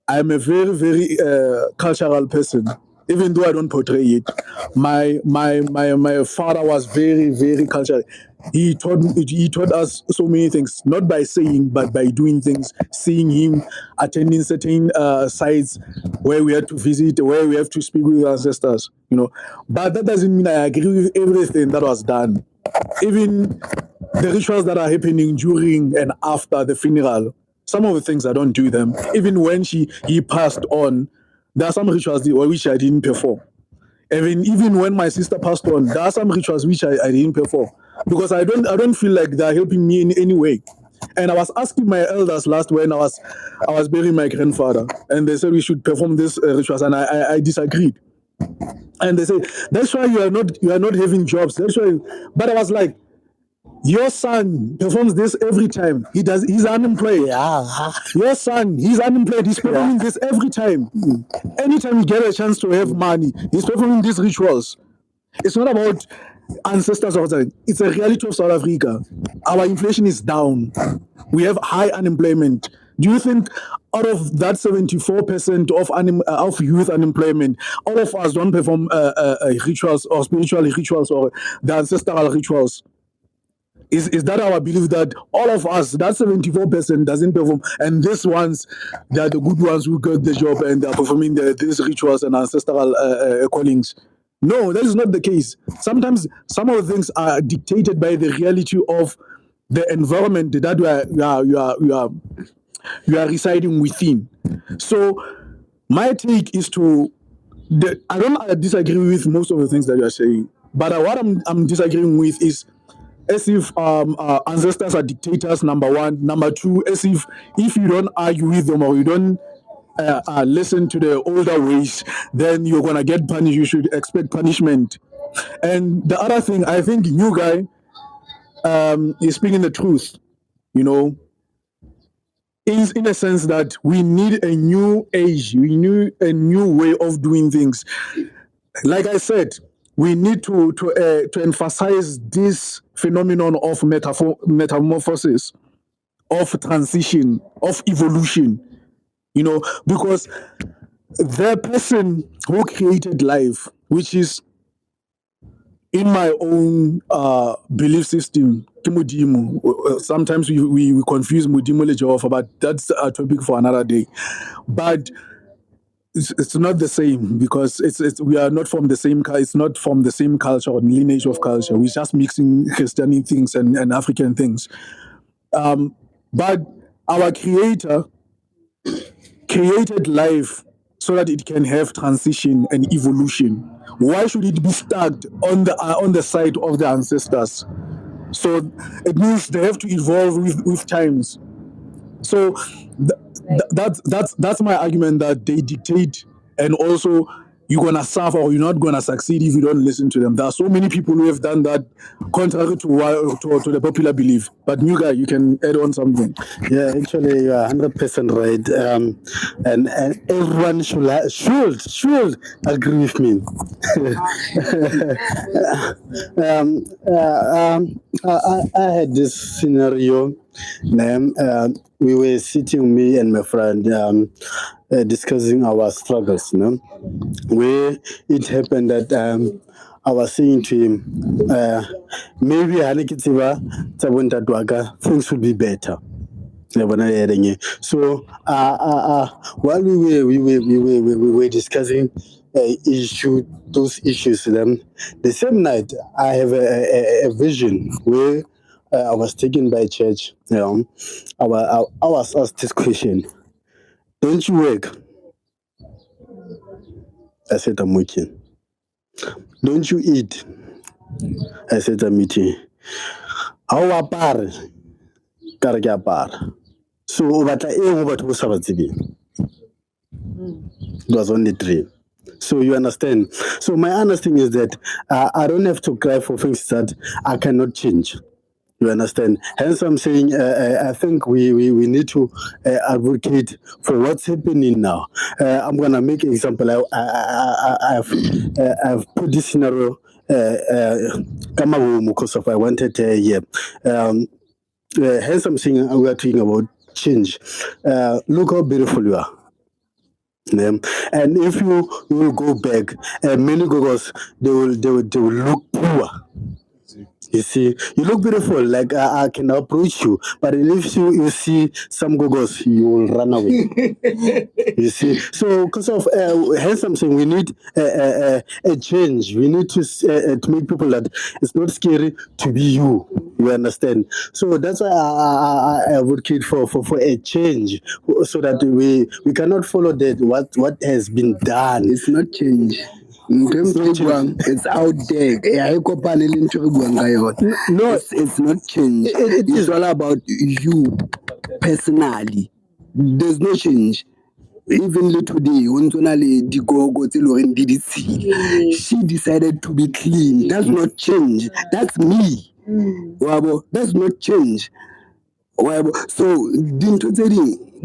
I'm a very, very cultural person, even though I don't portray it. My father was very, very cultural. He taught us so many things, not by saying, but by doing things. Seeing him attending certain sites where we had to visit, where we have to speak with ancestors. But that doesn't mean I agree with everything that was done. Even the rituals that are happening during and after the funeral, some of the things I don't do them. Even when he passed on, there are some rituals which I didn't perform. Even when my sister passed on, there are some rituals which I didn't perform, because I don't feel like they're helping me in any way. And I was asking my elders last when I was burying my grandfather, and they said we should perform these rituals, and I disagreed. And they said that's why you are not having jobs. That's why. But I was like, Your son performs this every time. He's unemployed. Yeah. Your son, he's unemployed. He's performing this every time. Anytime you get a chance to have money, he's performing these rituals. It's not about ancestors or something. It's a reality of South Africa. Our inflation is down. We have high unemployment. Do you think out of that 74% of youth unemployment, all of us don't perform rituals or spiritual rituals or the ancestral rituals? Is that our belief that all of us, that 74% doesn't perform, and these ones, they are the good ones who got the job and are performing these rituals and ancestral callings? No, that is not the case. Sometimes some of the things are dictated by the reality of the environment that you are residing within. So my take is I don't disagree with most of the things that you are saying, but what I'm disagreeing with is as if ancestors are dictators, number one. Number two, as if you don't argue with them or you don't listen to the older ways, then you're gonna get punished. You should expect punishment. And the other thing, I think new guy is speaking the truth, you know, is in a sense that we need a new age, we need a new way of doing things. Like I said, we need to emphasize this phenomenon of metamorphosis, of transition, of evolution, you know, because the person who created life, which is in my own belief system, sometimes we confuse Mudimu le Jehovah, but that's a topic for another day. But it's not the same because we are not from the same. It's not from the same culture or lineage of culture. We're just mixing Christian things and African things. But our Creator created life so that it can have transition and evolution. Why should it be stuck on the side of the ancestors? So it means they have to evolve with times. So that's my argument, that they dictate, and also you're gonna suffer or you're not gonna succeed if you don't listen to them. There are so many people who have done that contrary to the popular belief. But new guy, you can add on something. Yeah, actually, you are 100% right. And everyone should agree with me. I had this scenario. We were sitting, me and my friend, discussing our struggles, you know, where it happened that I was saying to him, maybe things would be better. So while we were discussing those issues, the same night I have a vision where I was taken by church. You know, I was asked this question: don't you work? I said, I'm working. Don't you eat? I said, I'm eating. How apart? Karake apart. So it was only 3. So you understand. So my understanding is that I don't have to cry for things that I cannot change. You understand? Hence, I'm saying I think we need to advocate for what's happening now. I'm gonna make an example. I've put this scenario because of I wanted here. Hence, I'm saying we are talking about change. Look how beautiful you are. And if you will go back, many Gogos, they will look poor. You see, you look beautiful, like I can approach you, but if you see some Gogos, you will run away. You see, so because of hence I'm saying we need a change. We need to make people that it's not scary to be you. You understand? So that's why I advocate for a change, so that we cannot follow that what has been done. It's not change. It's out there. No, it's not change. It's all about you personally. There's no change. Even today, she decided to be clean. That's not change. That's me. That's not change. So,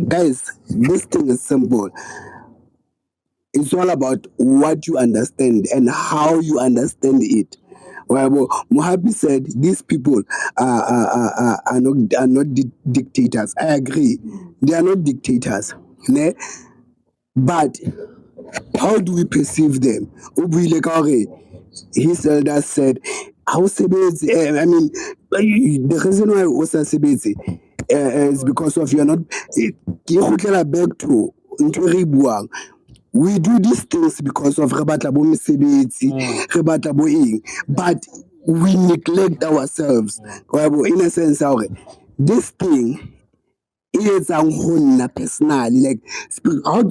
guys, this thing is simple. It's all about what you understand and how you understand it. Mohabi said these people are not dictators. I agree. They are not dictators. Ne? But how do we perceive them? His elders said, I mean, the reason why Osasebezi is because of you're not. Back to we do these things because of Rebata bo mesebetsi, Rebata bo eng, but we neglect ourselves. In a sense, this thing is personally, like how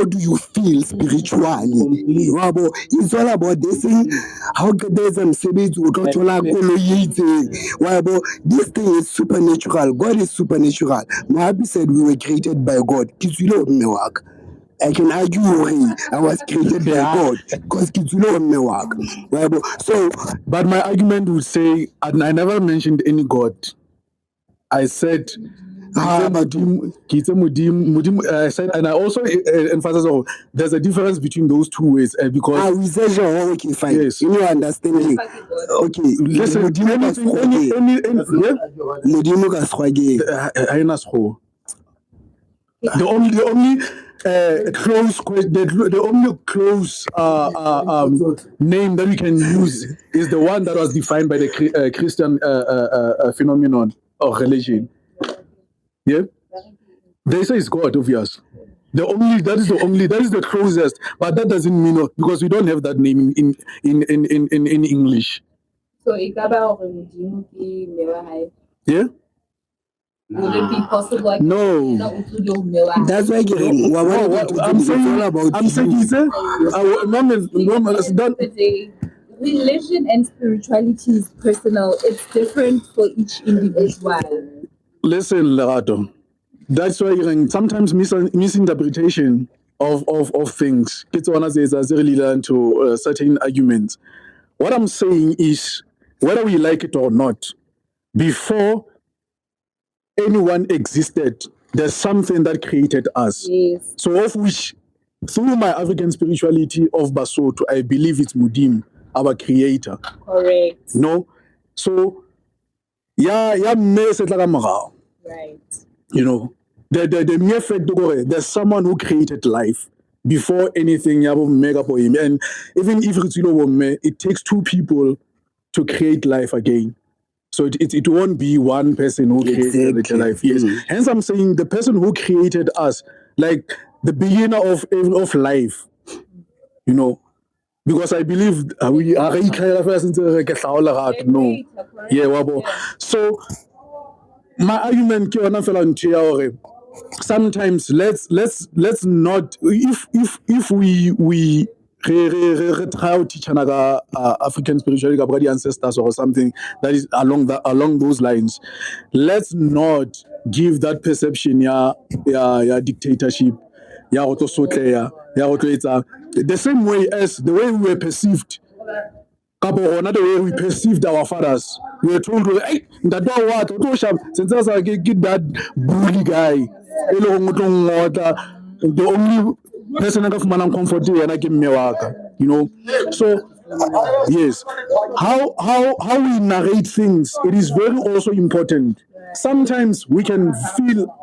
do you feel spiritually? It's all about this thing. How this thing is supernatural. God is supernatural. Mohabi said we were created by God. I can argue I was created by God because so, But my argument would say, and I never mentioned any God. I said, I said, and I also emphasize, there's a difference between those two ways because we say, okay, fine. Yes. In your understanding, okay. Listen, the only close name that we can use is the one that was defined by the Christian phenomenon or religion. Yeah, they say it's God, obvious. That is the closest, but that doesn't mean because we don't have that name in English. So yeah. Would it be possible? No. That's why I'm saying religion and spirituality is personal. It's different for each individual. Listen, Lerato. That's why sometimes misinterpretation of things. Kids wanna say it's really learn to certain arguments. What I'm saying is, whether we like it or not, before anyone existed, there's something that created us. Yes. So of which, through my African spirituality of Basotho, I believe it's Mudim, our creator. Correct. No? So, right. You know, the mere fact that there's someone who created life before anything mega for him. And even if it takes two people to create life again. So it won't be one person who created life. Yes. Hence I'm saying the person who created us, like the beginner of life, you know, because I believe we are no. Yeah, wabo. So my argument sometimes let's not if we try to teach another African spirituality about the ancestors or something that is along those lines. Let's not give that perception dictatorship the same way as the way we were perceived. Another way we perceived our fathers. We were told, hey, get that bully guy. The only person I got from an comfortable and I give me work. You know? So yes. How we narrate things, it is very also important. Sometimes we can feel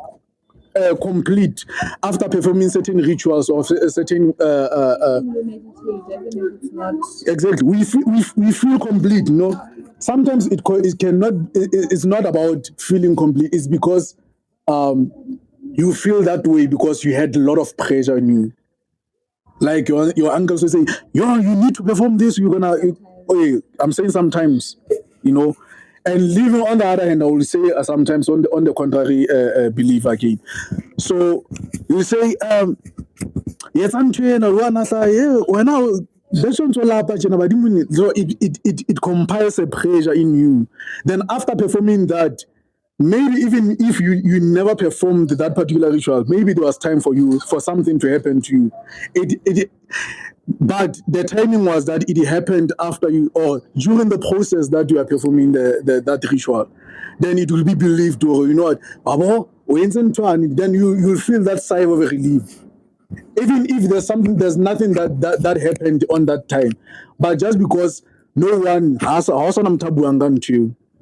complete after performing certain rituals or certain exactly we feel complete, no. Sometimes it cannot, it's not about feeling complete, it's because you feel that way because you had a lot of pressure on you, like your uncles will say, you need to perform this, you're gonna I'm saying sometimes, you know. And living on the other hand, I will say sometimes on the contrary belief again. So you say, yes, I'm trained. So it compiles a pressure in you. Then after performing that, maybe even if you never performed that particular ritual, maybe there was time for something to happen to you. But the timing was that it happened after you, or during the process that you are performing that ritual. Then it will be believed, or you know what, Babo, then you'll feel that sigh of relief. Even if there's nothing that happened on that time. But just because no one has to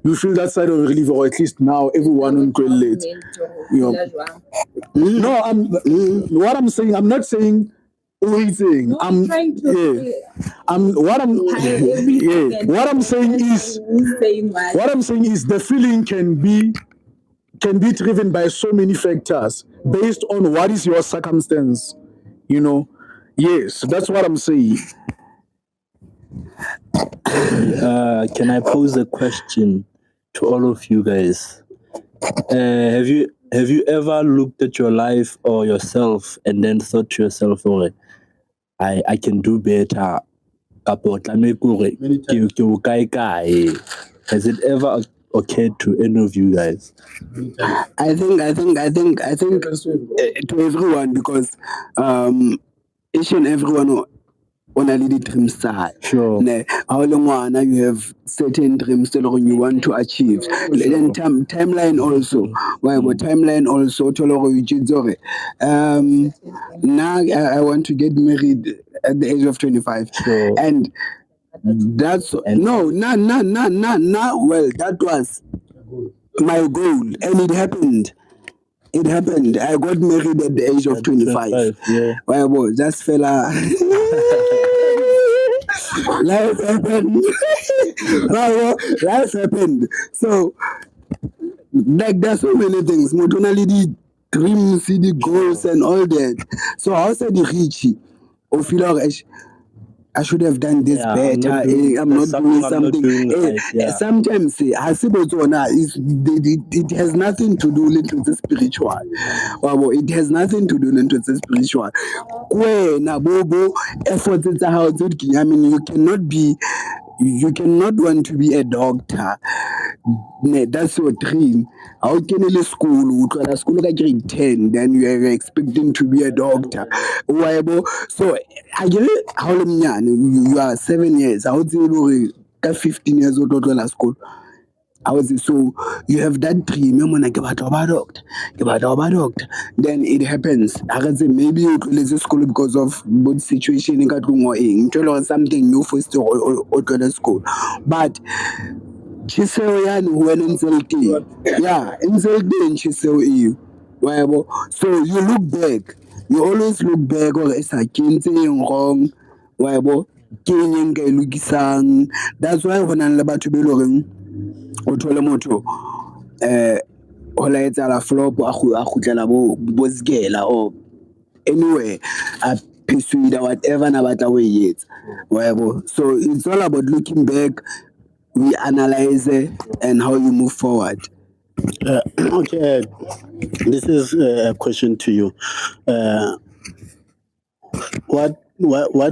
you feel that side of relief, or at least now everyone on late. You know. No, what I'm saying, I'm not saying anything. I'm trying to what I'm saying is the feeling can be driven by so many factors based on what is your circumstance. You know, yes, that's what I'm saying. Can I pose a question to all of you guys? Have you ever looked at your life or yourself and then thought to yourself, "Oh, I can do better"? Has it ever occurred to any of you guys? I think to everyone, because each and everyone on a little dream side. Sure. How long you have certain dreams that you want to achieve. Then timeline also. Timeline also to now I want to get married at the age of 25. Sure. And that's well, that was my goal, and it happened. I got married at the age of 25. Yeah. Well, just fella. Life happened. Life happened. So, like, there's so many things. Modernality, dreams, the goals, and all that. So, how said the Richie? Or feel like I should have done this better. I'm not doing something. Right, Sometimes it has nothing to do with the spiritual. It has nothing to do with the spiritual. Efforts, I mean, you cannot want to be a doctor. That's your dream. How can you school like grade 10, then you are expecting to be a doctor? So I get it. How long you are 7 years? I would say 15 years old to school. So you have that dream. You want to get a doctor. Then it happens. I can say maybe you close school because of both situation in something new for or school. But Chisel when insulting. Yeah, insulting Chisel you. So you look back. You always look back, or it's a something wrong. That's why when I'm about to be looking, o thole motho ho la etsa la flop a khutlela bo bozgela or anywhere a pursue whatever na batla go etsa. So it's all about looking back, we analyze it, and how you move forward. Okay, this is a question to you. What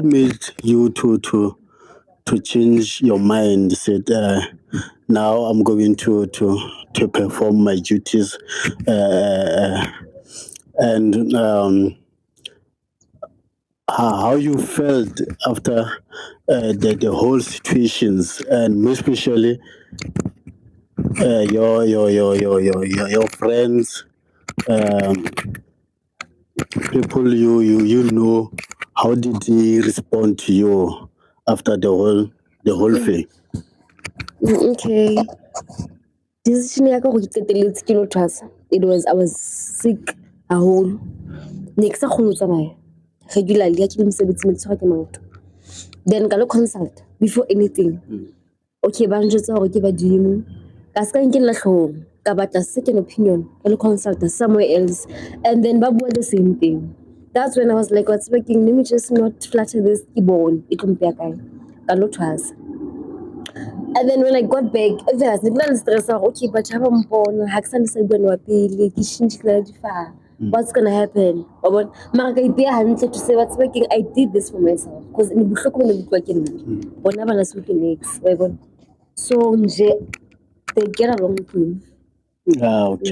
made you to change your mind? Said now I'm going to perform my duties, and how you felt after the whole situations, and most especially your friends, people you know. How did they respond to you after the whole thing? Okay. Decision ya ka go iketeletse ke lo thasa. It was I was sick a whole. Ne ke sa kgone ho tsamaya regularly ya ke le mosebetsi me tshwara ke maoto. Then ka lo consult before anything. Okay, ba njwetsa hore ke badimo. Ka ska nkella hloohong ka batla second opinion ka lo consult somewhere else, and then ba bua the same thing. That's when I was like, what's working? Let me just not flatter this keyboard. It won't be a guy. Ka lo thasa. And then when I got back, okay, but what's gonna happen? To say what's working, I did this for myself because in so they get along with me. Okay.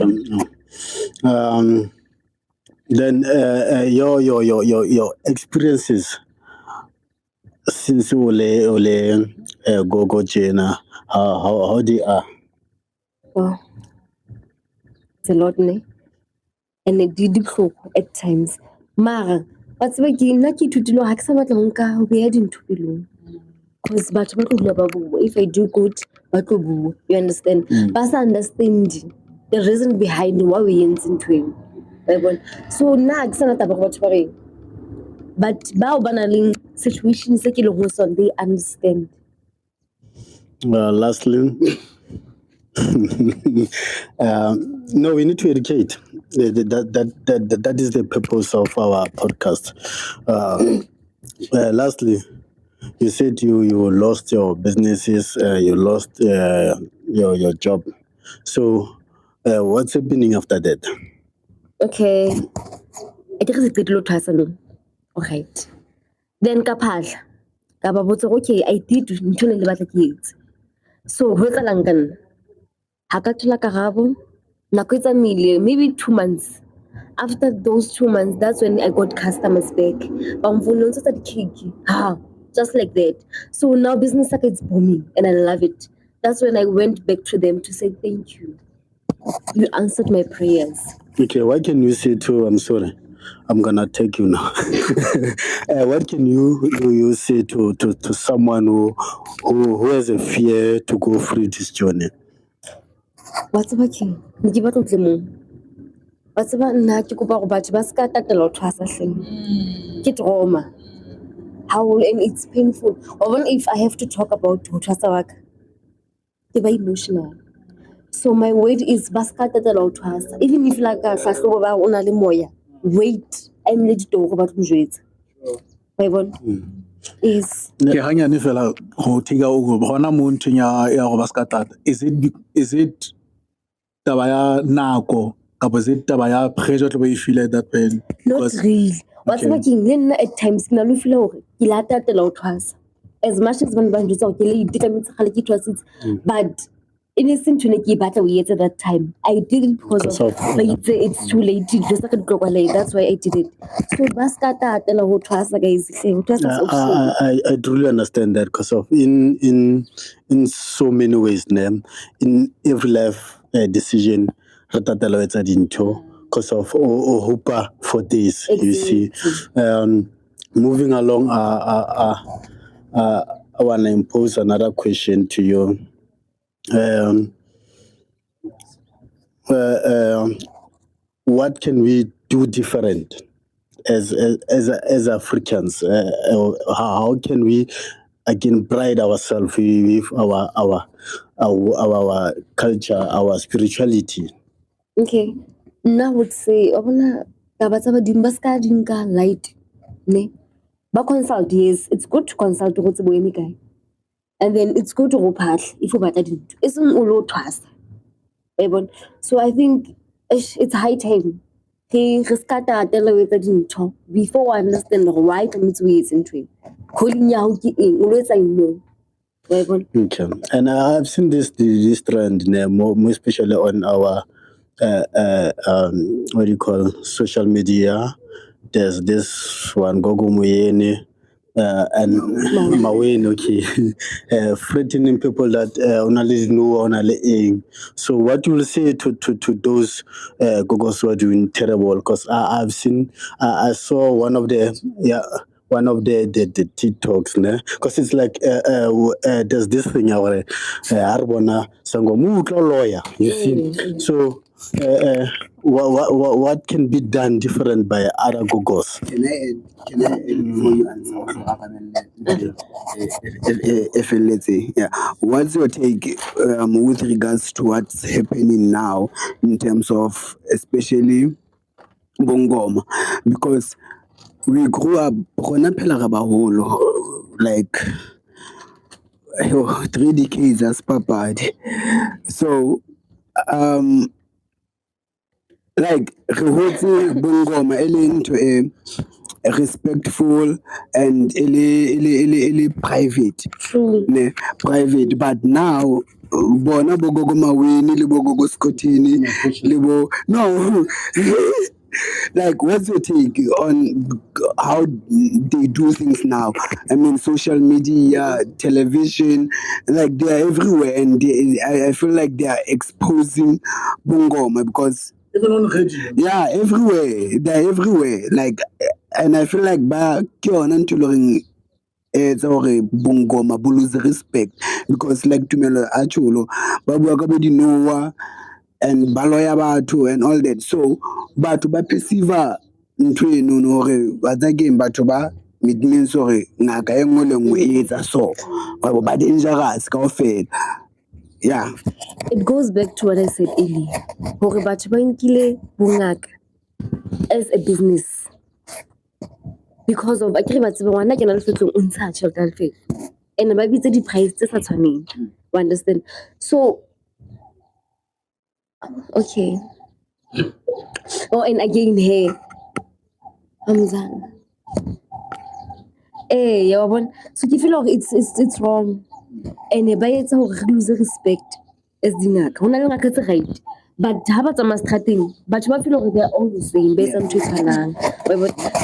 Then your experiences since ole Gogo Jena, how they are? Oh, it's a lot, ne? And it did at times. Mara, but speaking, na ke ithutile ha ke sa batla ho nka ho beha dintho pelong. Because batho ba tlo dula ba bua. If I do good, ba tlo bua. You understand? Ba sa understand the reason behind why we entseng ntho eo. Wa bona? So na ha ke sa na taba batho ba reng. But bao ba nang le situations tse ke leng ho sona, they understand. Lastly, no, we need to educate. That is the purpose of our podcast. Lastly, you said you lost your businesses, you lost your job. So, what's happening after that? Okay. I think it's a good lot of alright. Then ka phahla. Ka ba botsa okay, I did ntho ne le batla ke etse. So ho etsalang ka nna? Ha ka thola karabo. Nako e tsamaile, maybe 2 months. After those 2 months, that's when I got customers back. Ba mfuna ntse tsa di-cake. Just like that. So now business is booming and I love it. That's when I went back to them to say thank you. You answered my prayers. Okay, what can you say to? I'm sorry, I'm gonna take you now. What can you say to someone who has a fear to go through this journey? What's working? Ke batla tle mo. What's about nna ke kopa gore batho ba ska tatela ho thwasa hleng. Ke trauma. How and it's painful. Or if I have to talk about ho thwasa wa ka. Ke ba emotional. So my word is ba ska tatela ho thwasa. Even if la ka hlahlobo ba ona le moya. Wait, I'm ready to go back to jwetsa. Wa bona? Is Ke hanyane fela ho take over hona mo nthong ya go ba ska tata. Is it taba ya nako kapa is it taba ya pressure to be feel at that point? not real. What's working le nna at times ke na le feel hore ke la tatela ho thwasa. As much as ban jwetsa hore ke le itekametse khale ke thwasitse, but innocent to ke batla o yetsa that time. I did it because of it's too late. Just like late. That's why I did it. So baska tatela ho thwasa guys. I truly understand that because of in so many ways, in every life decision, because of hope for this. You see, moving along, I want to impose another question to you. What can we do different as Africans? How can we again pride ourselves with our culture, our spirituality? Okay. Now I would say obona taba tsa badimo ba ska dinka light. Ne? Ba consult, yes. It's good to consult go tsebo emi kae. And then it's good to go phahla if o batla dintho. Eseng o lo thwasa. So I think it's high time. Re ska tatela ho etsa dintho before I understand why tlametse o etse ntho e. Calling ya ho ke eng? O lo etsa eng? Okay. And I've seen this trend more especially on our what do you call social media. There's this one Gogo Moyene and Maweni, okay, threatening people that only know only. So what you will say to those Gogos who are doing terrible? Because I've seen, I saw one of the TikToks, because it's like there's this thing where Arbona Sango lawyer, you see. So what can be done different by other Gogos? Can I add before you answer? If let's say, yeah, what's your take with regards to what's happening now in terms of especially Bongoma? Because we grew up like 3 decades as Papa. So like Bongoma into a respectful and private. Ne, private, but now bona bogogo Maweni le bogogo Scotini le bo no Like, what's your take on how they do things now? I mean, social media, television, like they are everywhere, and I feel like they are exposing Bungoma because Even on radio. yeah, everywhere they're everywhere. Like, and I feel like ba ke yona ntho e leng horeng it's gore Bungoma bo lose respect because like Tumelo Acholo, ba bua ka bo di Noah and ba lawyer batho and all that. So batho ba perceive ntho eno no gore ba tsa game batho ba it means gore ngaka e nngwe le nngwe e etsa so ba dangerous kaofela. Yeah. It goes back to what I said earlier. Hore batho ba nkile bongaka as a business. Because of akere ba tsebe ngwana ke na le fetlong o ntsha tšhelete ya lefetlo. And ba bitse di-price tse sa tshwaneng. You understand? So okay. Oh, and again, hey, Hamzana. Hey, you want? So you feel like it's wrong, and by it's how lose respect as dingaka. Hona le ngaka tse right, but ha ba tsama strategy, but ba feel like they're all the same based on tshwanang.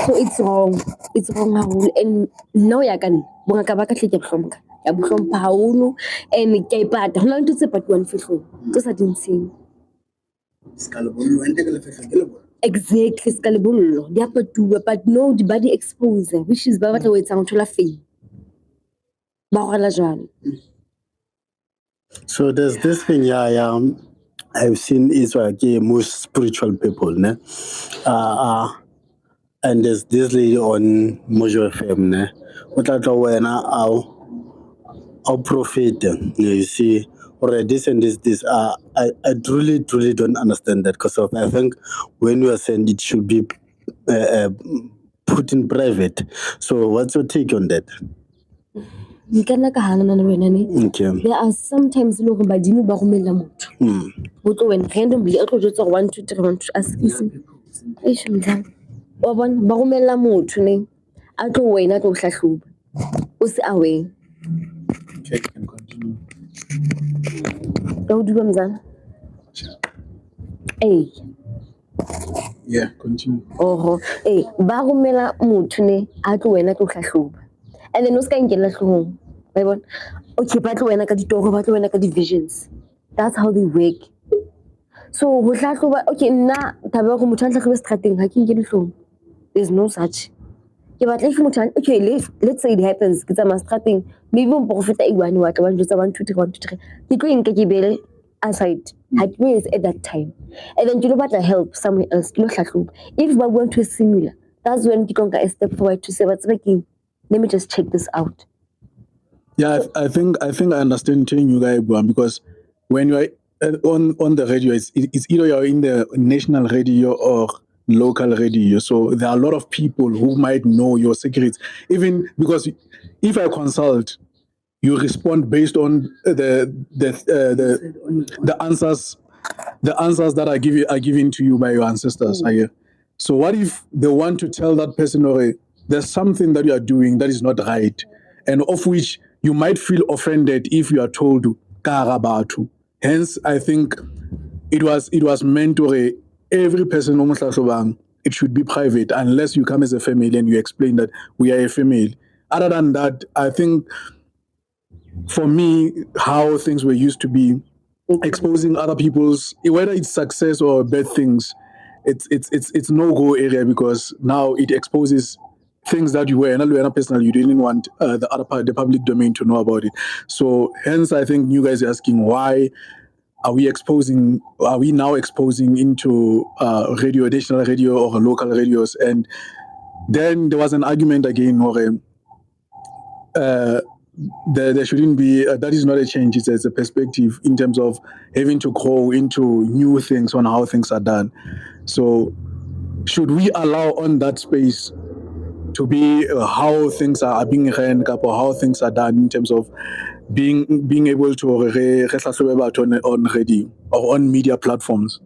So it's wrong. It's wrong haholo. And no ya kan bongaka ba ka hle ke hlompha. Ya bohlompha haholo and ke ipata. Hona le ntse tse patuwang fehlong. Tse sa dintsheng. Exactly, scalable. They have to, but no, the body exposure, which is better way to la fame. So there's this thing, I've seen Israel most spiritual people, ne? And there's this lady on Mojo FM, ne? What I thought when our prophet, you see, or this and this. I truly don't understand that because I think when you are saying it should be put in private. So what's your take on that? Okay. There are sometimes logo badimo ba romella motho. Botlo when randomly a tlo jwetsa 1 2 3 1 2 ask ism. Eish mzang. Wa bona ba romella motho ne. A tlo wena tlo hlahloba. O se away. Okay, you can continue. Don't do mzang. Hey. Yeah, continue. Oh, hey, ba romella motho ne a tlo wena tlo hlahloba. And then o ska nkela hlong. Ba bona. Okay, ba tlo wena ka ditoro, ba tlo wena ka divisions. That's how they work. So ho hlahloba okay nna taba go motho a hlahloba strateng ha ke nkele hlong. There's no such. Ke batla if motho okay let's say it happens ke tsama strateng maybe mo profeta iwane wa tla ba njutsa 1 2 3 1 2 3 ke tlo nke ke bele aside at least at that time and then you batla help somewhere else ke lo hlahloba if we want to similar that's when you can go a step forward to say what's making let me just check this out. Yeah, I think I understand you guys because when you are on the radio, it's either you're in the national radio or local radio. So there are a lot of people who might know your secrets. Even because if I consult, you respond based on the answers that are given to you by your ancestors. So what if they want to tell that person, or there's something that you are doing that is not right, and of which you might feel offended if you are told karabatu. Hence, I think it was meant to every person it should be private unless you come as a family and you explain that we are a family. Other than that, I think for me, how things were used to be, exposing other people's, whether it's success or bad things, it's no-go area because now it exposes things that you were not personal. You didn't want the other part, the public domain, to know about it. So hence, I think you guys are asking why are we now exposing into radio, national radio or local radios? And then there was an argument again where there shouldn't be, that is not a change, it's a perspective in terms of having to grow into new things on how things are done. So should we allow on that space to be how things are being ran or how things are done in terms of being able to on radio or on media platforms?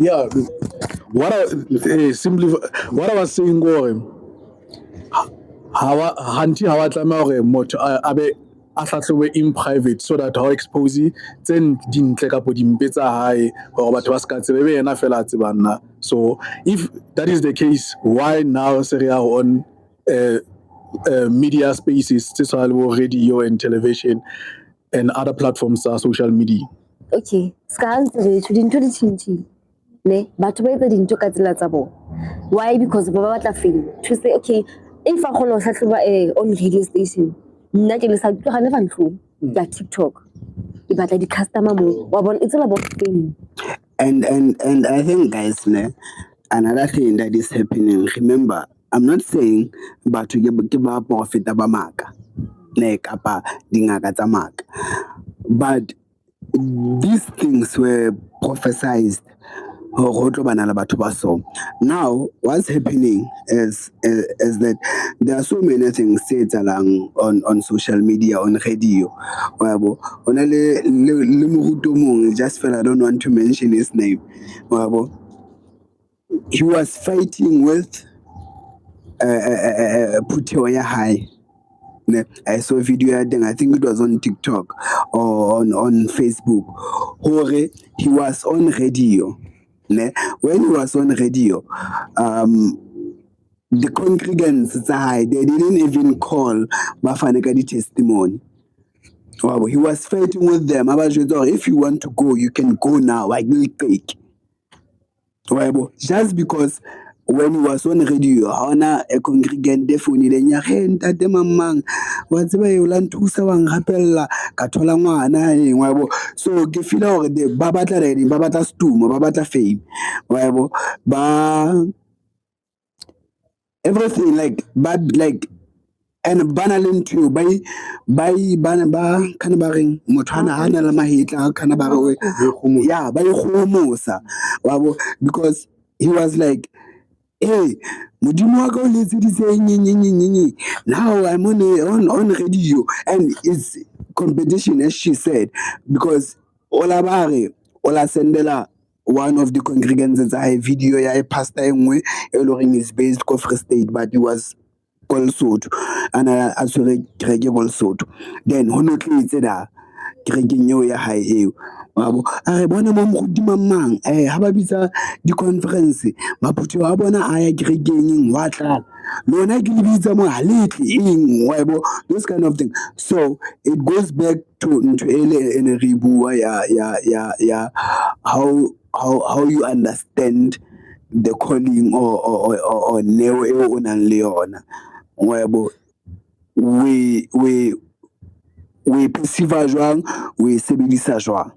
Yeah, what I was saying, how a hlahlobwe in private so that how expose tse dintle kapo dimpe tsa hae gore batho ba ska tsebe be yena fela a tsebang na. So if that is the case, why now se re ya on media spaces tse tshwana le bo radio and television and other platforms tsa social media? Okay, ska ha ntse re tjho dintho di tjhentjhile ne batho ba etsa dintho ka tsela tsa bona. Why? Because ba batla fame to say okay, if a kgona ho hlahloba on radio station nna ke le sa tlo gane fantlo ya TikTok e batla di customer mo wa bona, it's all about fame. And I think, guys, another thing that is happening, remember, I'm not saying but to give a profit ba maka ne kapa dingaka tsa maka, but these things were prophesized. Now, what's happening is that there are so many things said along on social media, on radio. Just felt I don't want to mention his name. He was fighting with Puteoya High. I saw a video, I think it was on TikTok or on Facebook. He was on radio. When he was on radio, the congregants, they didn't even call Mafanekadi testimony. He was fighting with them. If you want to go, you can go now. I will take. Just because when he was on radio, a congregant definitely ntate mamang wa tseba e la nthusa wa ngapella ka thola ngwana so ke feel hore ba batla ready, ba batla stumo, ba batla fame ba everything like and banaleng to by bana ba kana ba reng motho ana la mahetla kana ba re yeah ba ikgomosa because he was like, hey, now I'm on radio, and it's competition, as she said, because Olabare, Ola Sendela, one of the congregants, a video, a pastor, is based in Free State, but he was also, and I also also. Then, honestly, it's ya hae a bona mo modimo mang ha ba bitsa di conference maputso a bona a ya kerekeng wa tla lona ke lebitsa mo haletle those kind of things. So it goes back to into ele re bua ya how you understand the calling or neo e o nang le yona we perceive jwang, we sebedisa jwang.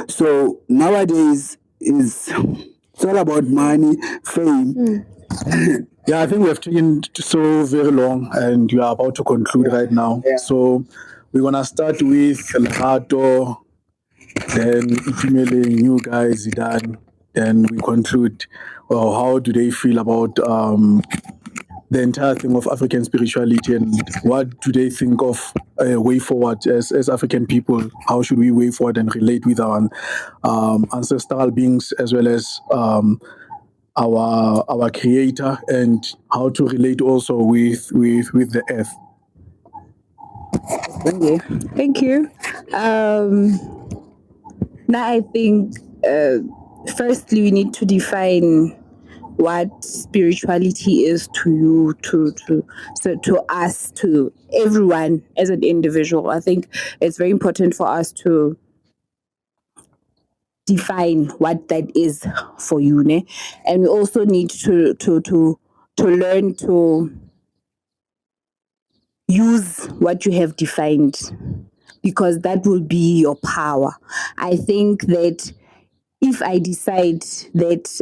So nowadays it's all about money, fame. Yeah, I think we have taken so very long and we are about to conclude right now. Yeah. So we're gonna start with Lerato, then Itumele, new guys, Zidane, then we conclude. Well, how do they feel about the entire thing of African spirituality and what do they think of a way forward as African people? How should we way forward and relate with our ancestral beings as well as our creator, and how to relate also with the earth? Thank you. Now I think firstly we need to define what spirituality is to you, to us, to everyone as an individual. I think it's very important for us to define what that is for you, ne? And we also need to learn to use what you have defined, because that will be your power. I think that if I decide that,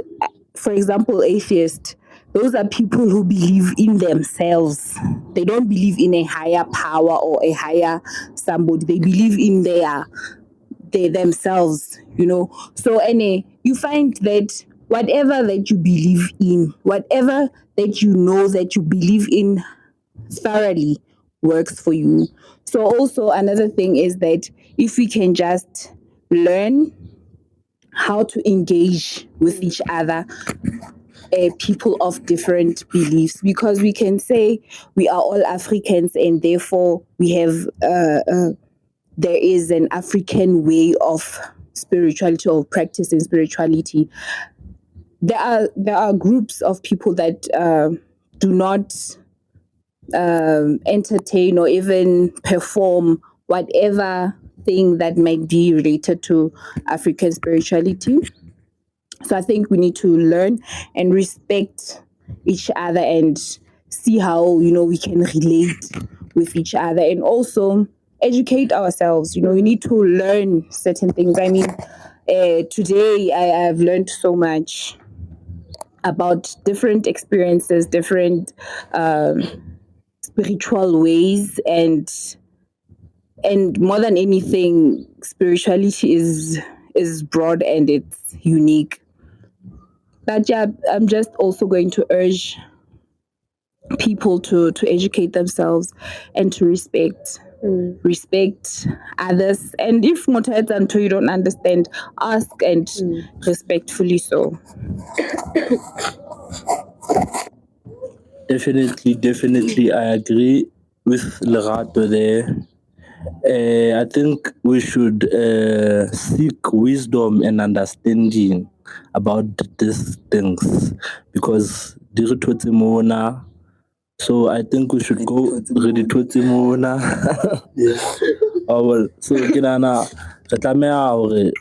for example, atheist, those are people who believe in themselves. They don't believe in a higher power or a higher somebody. They believe in themselves, So you find that whatever that you believe in, whatever that you know that you believe in thoroughly works for you. So also another thing is that if we can just learn how to engage with each other people of different beliefs, because we can say we are all Africans and therefore we have there is an African way of spirituality or practicing spirituality. There are groups of people that do not entertain or even perform whatever thing that might be related to African spirituality. So I think we need to learn and respect each other and see how, we can relate with each other, and also educate ourselves. We need to learn certain things. I mean, today I have learned so much about different experiences, different spiritual ways, and more than anything, spirituality is broad and it's unique. But yeah, I'm just also going to urge people to educate themselves and to respect others. And if until you don't understand, ask, and respectfully so. Definitely, I agree with Lerato there. I think we should seek wisdom and understanding about these things, because so I think we should go ready to Oh well, so kinana re tlameha hore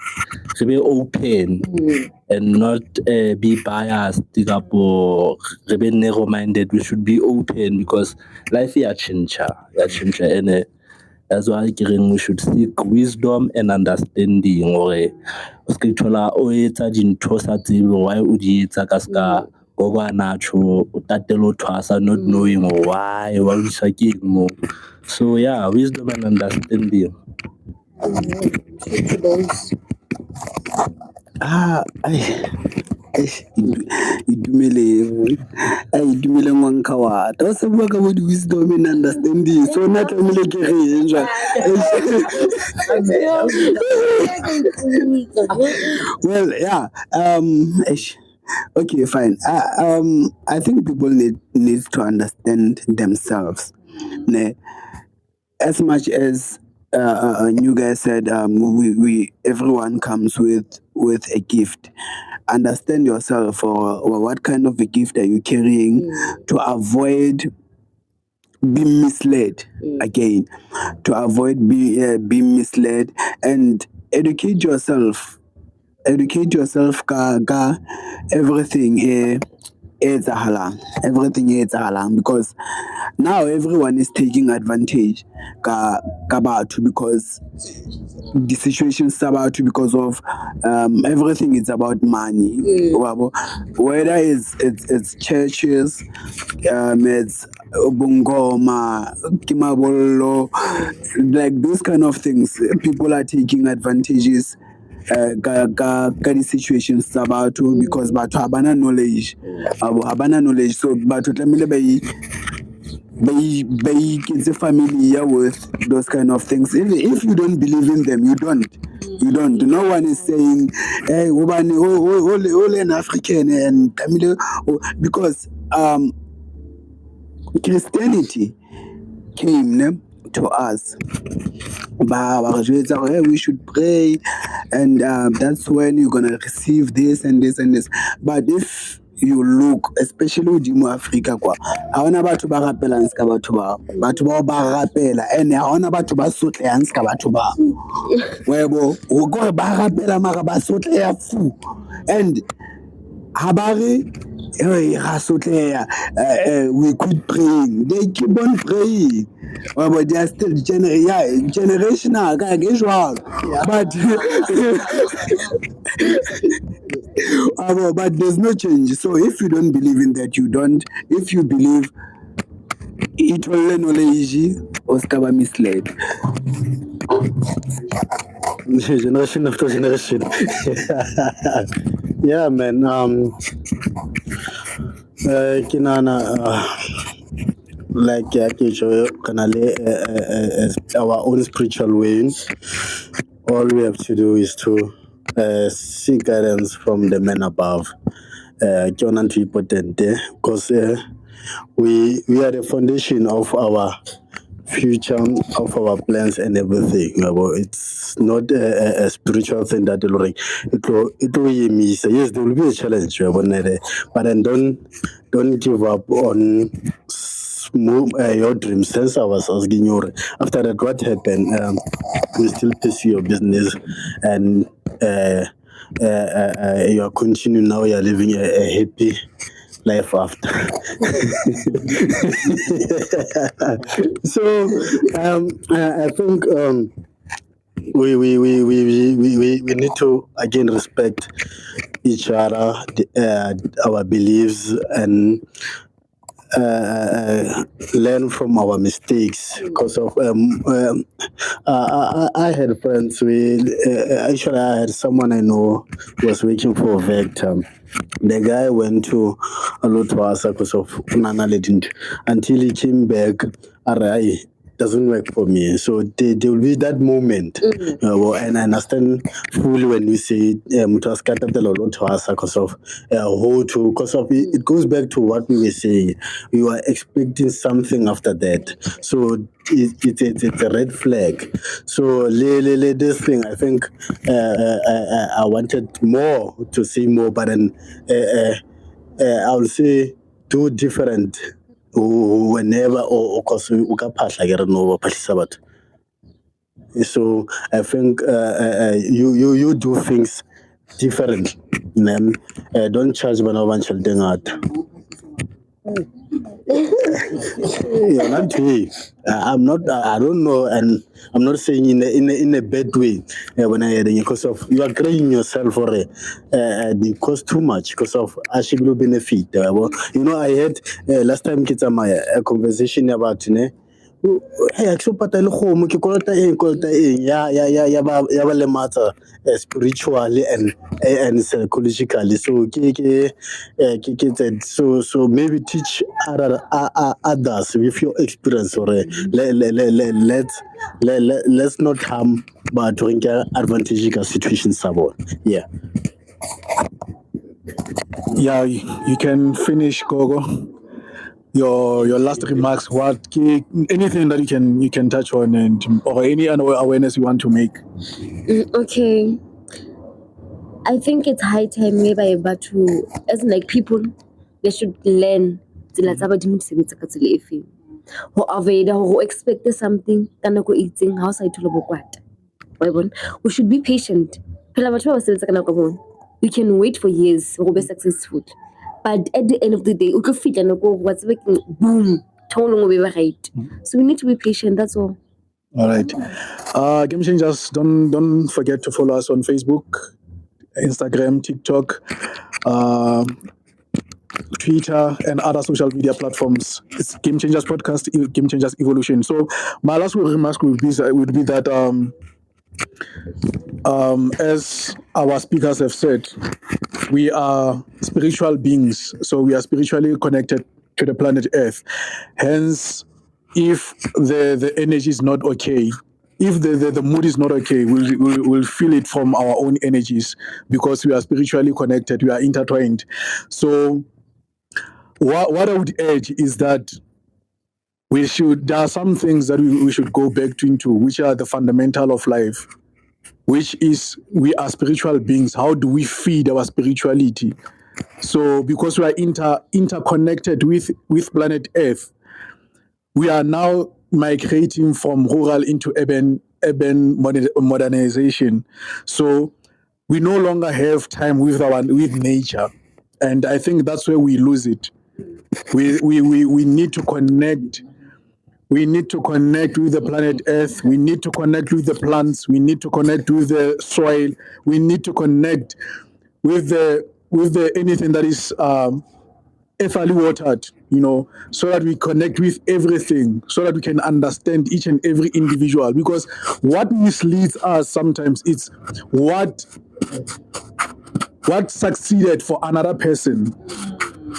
re be open and not be biased. Kapo re be narrow-minded. We should be open because life ya chincha, and that's why we should seek wisdom and understanding. Or scriptural o etsa dintho sa tsebe why o di etsa ka ska gogo anacho o tatelo thwasa, not knowing why wa isa ke mo. So yeah, wisdom and understanding. Idumele ngwanka wa ta o se bua ka bo wisdom and understanding, so na tlamile ke re jwa. Well, yeah, okay, fine. I think people need to understand themselves. As much as you guys said, we everyone comes with a gift. Understand yourself, or what kind of a gift are you carrying, to avoid being misled again, to avoid being misled, and educate yourself. Educate yourself ka everything is everything is halang, because now everyone is taking advantage ka batho, because the situation is about because of everything is about money. Whether it's churches, it's bungoma, kimabollo, like those kind of things. People are taking advantages ka the situations tsa batho, because batho habana knowledge, so batho tlamehile ba iketse familiar with those kind of things. If you don't believe in them, you don't. No one is saying, hey, ole an African and because Christianity came to us. Hey, we should pray, and that's when you're gonna receive this and this and this. But if you look, especially with Africa, haona batho ba rapelang ska batho ba rapela, and haona batho ba sotleang ska batho ba webo o go ba rapela mara ba sotleya fu, and habari we quit praying. They keep on praying. But they are still generational, but there's no change. So if you don't believe in that, you don't. If you believe, it will learn knowledge or skaba misled. Generation after generation. Yeah, man. Like our own spiritual way. All we have to do is to seek guidance from the men above, ke yona ntho important because we are the foundation of our future, of our plans and everything. It's not a spiritual thing that it will yes, there will be a challenge, but then don't give up on your dreams. Since I was asking you after that what happened, we still pursue your business and you are continuing now, you are living a happy life after. So I think we need to again respect each other, our beliefs, and learn from our mistakes. Because of I had friends with actually I had someone I know who was working for Vector. The guy went to a lot because of Nana Legend until he came back. Arai doesn't work for me. So there will be that moment. And I understand fully when you say because of it goes back to what we were saying. We were expecting something after that. So it's a red flag. So this thing, I think I wanted more to see more, but then I will say do different whenever or because we can pass like no batho. So I think you do things different. Then don't charge when I want to I'm not. I don't know, and I'm not saying in a bad way. When I hear because of you are crying yourself for it cost too much because of ashiglo benefit. I had last time kids a conversation about hey, ke so patale kgomo ke kolota eng ya ba lematsa spiritually and psychologically. So so maybe teach others with your experience or let's not harm but to advantage situations sabon. Yeah. Yeah, you can finish, Gogo. Your last remarks. Anything that you can touch on, and or any other awareness you want to make. Okay. I think it's high time maybe to as in like people they should learn tsela tsa badimo di sebetsa ka tsela e feng. Ho avoid ho expect something ka nako e itseng ha o sa ithola bokwata. Wa bona? We should be patient. Phela batho ba sebetsa ka nako bona. You can wait for years to be successful. But at the end of the day, you can feel what's making boom, right. So we need to be patient, that's all. All right. Game Changers, don't forget to follow us on Facebook, Instagram, TikTok, Twitter, and other social media platforms. It's Game Changers Podcast, Game Changers Evolution. So my last remark would be that as our speakers have said, we are spiritual beings, so we are spiritually connected to the planet Earth. Hence, if the energy is not okay, if the mood is not okay, we'll feel it from our own energies because we are spiritually connected, we are intertwined. So what I would urge is that there are some things that we should go back into, which are the fundamental of life, which is we are spiritual beings. How do we feed our spirituality? So because we are interconnected with planet Earth, we are now migrating from rural into urban modernization. So we no longer have time with nature, and I think that's where we lose it. We need to connect. We need to connect with the planet Earth. We need to connect with the plants. We need to connect with the soil. We need to connect with the anything that is ethically watered, so that we connect with everything, so that we can understand each and every individual. Because what misleads us sometimes is what succeeded for another person.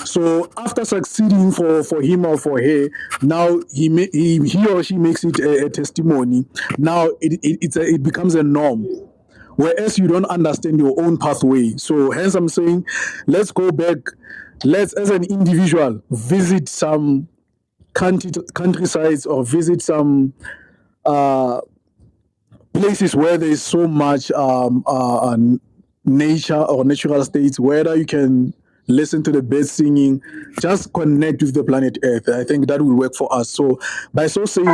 So after succeeding for him or for her, now he or she makes it a testimony. Now it becomes a norm. whereas you don't understand your own pathway. So hence I'm saying, let's go back. Let's, as an individual, visit some countrysides or visit some places where there is so much nature or natural states, whether you can listen to the birds singing, just connect with the planet Earth. I think that will work for us. So by so saying,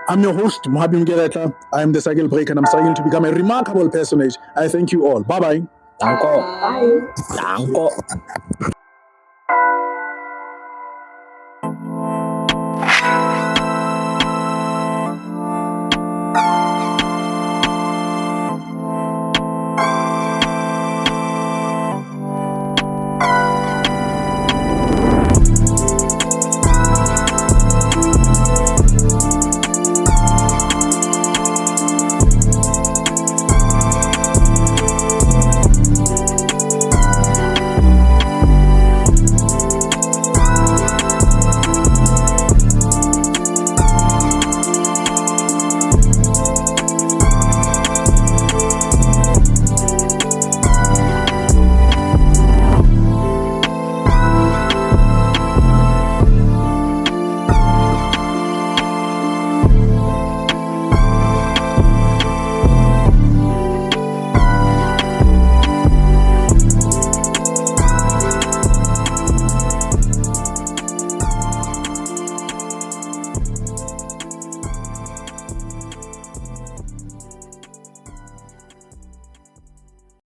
I'm your host, Mohabi Mgeleta. I'm the cycle breaker, and I'm starting to become a remarkable personage. I thank you all. Bye-bye. Danko.